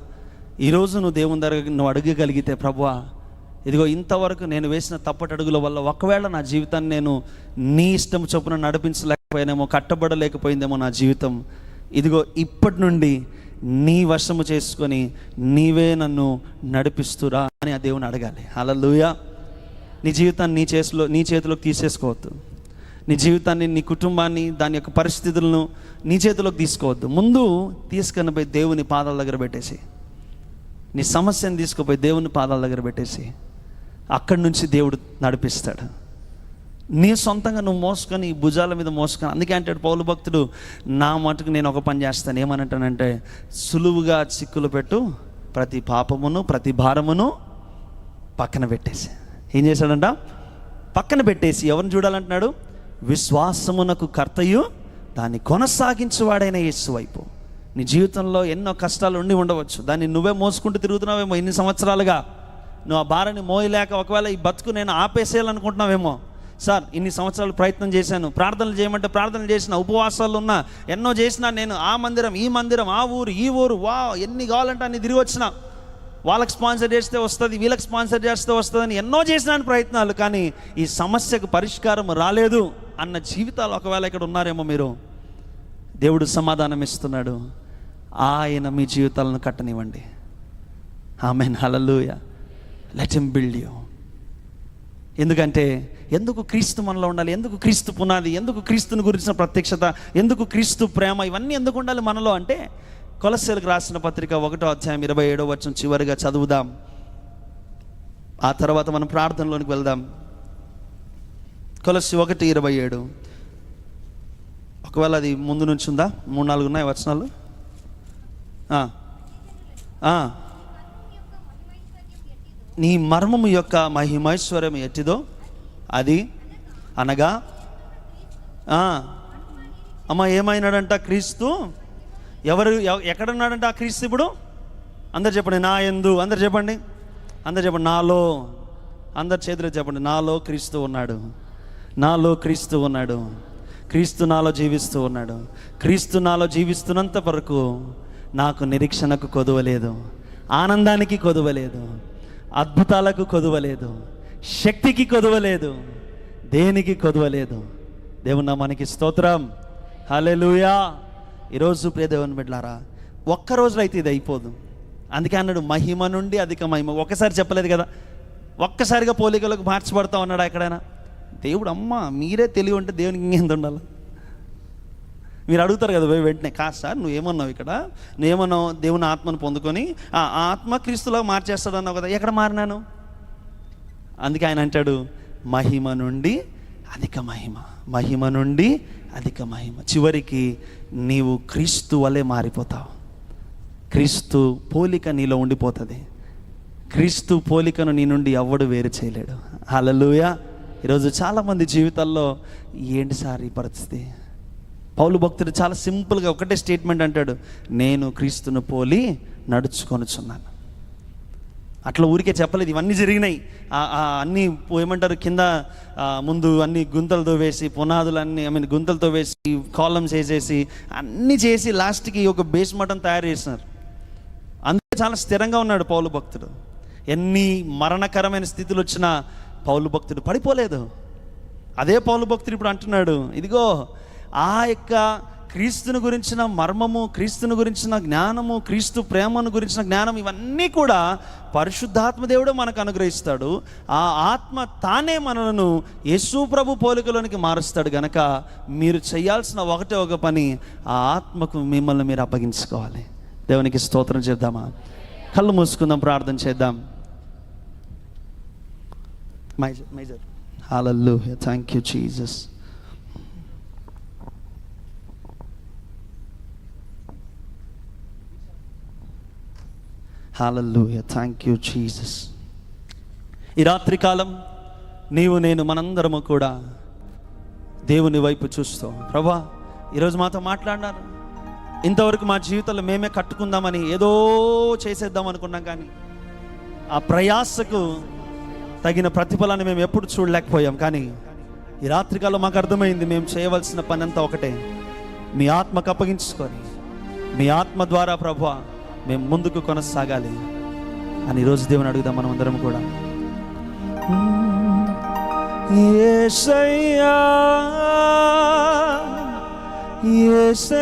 ఈరోజు నువ్వు దేవుని దగ్గర నువ్వు అడగగలిగితే, ప్రభువా ఇదిగో ఇంతవరకు నేను వేసిన తప్పటి అడుగుల వల్ల ఒకవేళ నా జీవితాన్ని నేను నీ ఇష్టం చొప్పున నడిపించలేకపోయానేమో, కట్టబడలేకపోయిందేమో నా జీవితం, ఇదిగో ఇప్పటి నుండి నీ వశము చేసుకొని నీవే నన్ను నడిపిస్తురా అని ఆ దేవుని అడగాలి. హల్లెలూయా. నీ జీవితాన్ని నీ చేతిలోకి తీసేసుకోవద్దు. నీ జీవితాన్ని, నీ కుటుంబాన్ని, దాని యొక్క పరిస్థితులను నీ చేతిలోకి తీసుకోవద్దు. ముందు తీసుకొని పోయి దేవుని పాదాల దగ్గర పెట్టేసి, నీ సమస్యను తీసుకుపోయి దేవుని పాదాల దగ్గర పెట్టేసి అక్కడి నుంచి దేవుడు నడిపిస్తాడు. నీ సొంతంగా నువ్వు మోసుకొని, భుజాల మీద మోసుకొని. అందుకే అంటాడు పౌలు భక్తుడు, నా మటుకు నేను ఒక పని చేస్తాను. ఏమనంటానంటే, సులువుగా చిక్కులు పెట్టు ప్రతి పాపమును, ప్రతి భారమును పక్కన పెట్టేసి. ఏం చేశాడంట? పక్కన పెట్టేసి ఎవరిని చూడాలంటున్నాడు? విశ్వాసమునకు కర్తయు దాన్ని కొనసాగించువాడైన యేసు వైపు. నీ జీవితంలో ఎన్నో కష్టాలు ఉండవచ్చు. దాన్ని నువ్వే మోసుకుంటూ తిరుగుతున్నావేమో ఇన్ని సంవత్సరాలుగా. నువ్వు ఆ భారాన్ని మోయలేక ఒకవేళ ఈ బతుకు నేను ఆపేసేయాలనుకుంటున్నావేమో. సార్ ఇన్ని సంవత్సరాలు ప్రయత్నం చేశాను, ప్రార్థనలు చేయమంటే ప్రార్థనలు చేసిన, ఉపవాసాలు ఉన్నా, ఎన్నో చేసినా, నేను ఆ మందిరం, ఈ మందిరం, ఆ ఊరు, ఈ ఊరు, ఎన్ని కావాలంటే అన్ని తిరిగి వచ్చిన, వాళ్ళకి స్పాన్సర్ చేస్తే వస్తుంది, వీళ్ళకి స్పాన్సర్ చేస్తే వస్తుందని ఎన్నో చేసినాను ప్రయత్నాలు. కానీ ఈ సమస్యకు పరిష్కారం రాలేదు అన్న జీవితాలు ఒకవేళ ఇక్కడ ఉన్నారేమో మీరు. దేవుడు సమాధానం ఇస్తున్నాడు. ఆయన మీ జీవితాలను కట్టనివ్వండి. Amen. Hallelujah. Let him build you. ఎందుకు క్రీస్తు మనలో ఉండాలి? ఎందుకు క్రీస్తు పునాది? ఎందుకు క్రీస్తుని గురించిన ప్రత్యక్షత? ఎందుకు క్రీస్తు ప్రేమ? ఇవన్నీ ఎందుకు ఉండాలి మనలో అంటే, కొలస్సీయులకు రాసిన పత్రిక 1వ అధ్యాయం 27వ వచనం చివరిగా చదువుదాం. ఆ తర్వాత మనం ప్రార్థనలోనికి వెళ్దాం. కొలస్సీ 1:27. ఒకవేళ అది ముందు నుంచి ఉందా? 3-4 ఉన్నాయి వచనాలు. నీ మర్మము యొక్క మహిమైశ్వర్యం ఎట్టిదో అది అనగా, ఏమైనాడంట క్రీస్తు? ఎక్కడున్నాడంట ఆ క్రీస్తు ఇప్పుడు? అందరు చెప్పండి, నా యందు. అందరు చెప్పండి, నాలో. అందరు చేతులు చెప్పండి, నాలో క్రీస్తు ఉన్నాడు. నాలో క్రీస్తు ఉన్నాడు. క్రీస్తు నాలో జీవిస్తూ ఉన్నాడు. క్రీస్తు నాలో జీవిస్తున్నంత వరకు నాకు నిరీక్షణకు కొదువలేదు, ఆనందానికి కొదువలేదు, అద్భుతాలకు కొదువలేదు, శక్తికి కొదువలేదు, దేనికి కొదువలేదు. దేవుని నామానికి స్తోత్రం. హల్లెలూయా. ఈరోజు ప్రియ దేవుని బిడ్డలారా, ఒక్క రోజులో అయితే ఇది అయిపోదు. అందుకే అన్నాడు మహిమ నుండి అధిక మహిమ. ఒక్కసారి చెప్పలేదు కదా, ఒక్కసారిగా పోలికలకు మార్చబడతా ఉన్నాడు ఎక్కడైనా. దేవుడు మీరే తెలివి ఉంటే దేవునికి ఇంకేంత ఉండాలి? మీరు అడుగుతారు కదా వెంటనే, కాదు సార్ నువ్వేమన్నావు ఇక్కడ, నువ్వేమన్నావు దేవుని ఆత్మను పొందుకొని ఆ ఆత్మ క్రీస్తులో మార్చేస్తాడు అన్నావు కదా, ఎక్కడ మారినాను? అందుకే ఆయన అంటాడు మహిమ నుండి అధిక మహిమ, మహిమ నుండి అధిక మహిమ. చివరికి నీవు క్రీస్తు వలె మారిపోతావు. క్రీస్తు పోలిక నీలో ఉండిపోతుంది. క్రీస్తు పోలికను నీ నుండి ఎవ్వడు వేరు చేయలేడు. హల్లెలూయా. ఈరోజు చాలామంది జీవితాల్లో ఏంటి సార్ ఈ పరిస్థితి? పౌలు భక్తుడు చాలా సింపుల్గా ఒకటే స్టేట్మెంట్ అంటాడు, నేను క్రీస్తును పోలి నడుచుకొనుచున్నాను. అట్లా ఊరికే చెప్పలేదు, ఇవన్నీ జరిగినాయి. అన్నీ ఏమంటారు, కింద ముందు అన్ని గుంతలతో వేసి, పునాదులు అన్ని గుంతలతో వేసి, కాలమ్స్ వేసేసి, అన్నీ చేసి లాస్ట్కి ఒక బేస్ మఠం తయారు చేసినారు. అందుకే చాలా స్థిరంగా ఉన్నాడు పౌలు భక్తుడు. ఎన్ని మరణకరమైన స్థితులు వచ్చినా పౌలు భక్తుడు పడిపోలేదు. అదే పౌలు భక్తుడు ఇప్పుడు అంటున్నాడు, ఇదిగో ఆ యొక్క క్రీస్తుని గురించిన మర్మము, క్రీస్తుని గురించిన జ్ఞానము, క్రీస్తు ప్రేమను గురించిన జ్ఞానం, ఇవన్నీ కూడా పరిశుద్ధాత్మ దేవుడు మనకు అనుగ్రహిస్తాడు. ఆ ఆత్మ తానే మనలను యేసు ప్రభు పోలికలోనికి మారుస్తాడు. గనక మీరు చేయాల్సిన ఒకటే ఒక పని, ఆ ఆత్మకు మిమ్మల్ని మీరు అప్పగించుకోవాలి. దేవునికి స్తోత్రం చేద్దామా? కళ్ళు మూసుకుందాం, ప్రార్థన చేద్దాం. Major hallelujah. Thank you Jesus. Hallelujah. Thank you Jesus. ఈ రాత్రికాలం నీవు నేను మనందరము కూడా దేవుని వైపు చూస్తాం. ప్రభా, ఈరోజు మాతో మాట్లాడినారు. ఇంతవరకు మా జీవితంలో మేమే కట్టుకుందామని ఏదో చేసేద్దాం అనుకున్నాం, కానీ ఆ ప్రయాసకు తగిన ప్రతిఫలాన్ని మేము ఎప్పుడు చూడలేకపోయాం. కానీ ఈ రాత్రికాలం మాకు అర్థమైంది, మేము చేయవలసిన పని అంతా ఒకటే, మీ ఆత్మకు అప్పగించుకొని మీ ఆత్మ ద్వారా ప్రభువా మేము ముందుకు కొనసాగాలి అని ఈరోజు దేవుని అడుగుదాం మనం అందరం కూడా. యేసయ్యా, యేసయ్యా.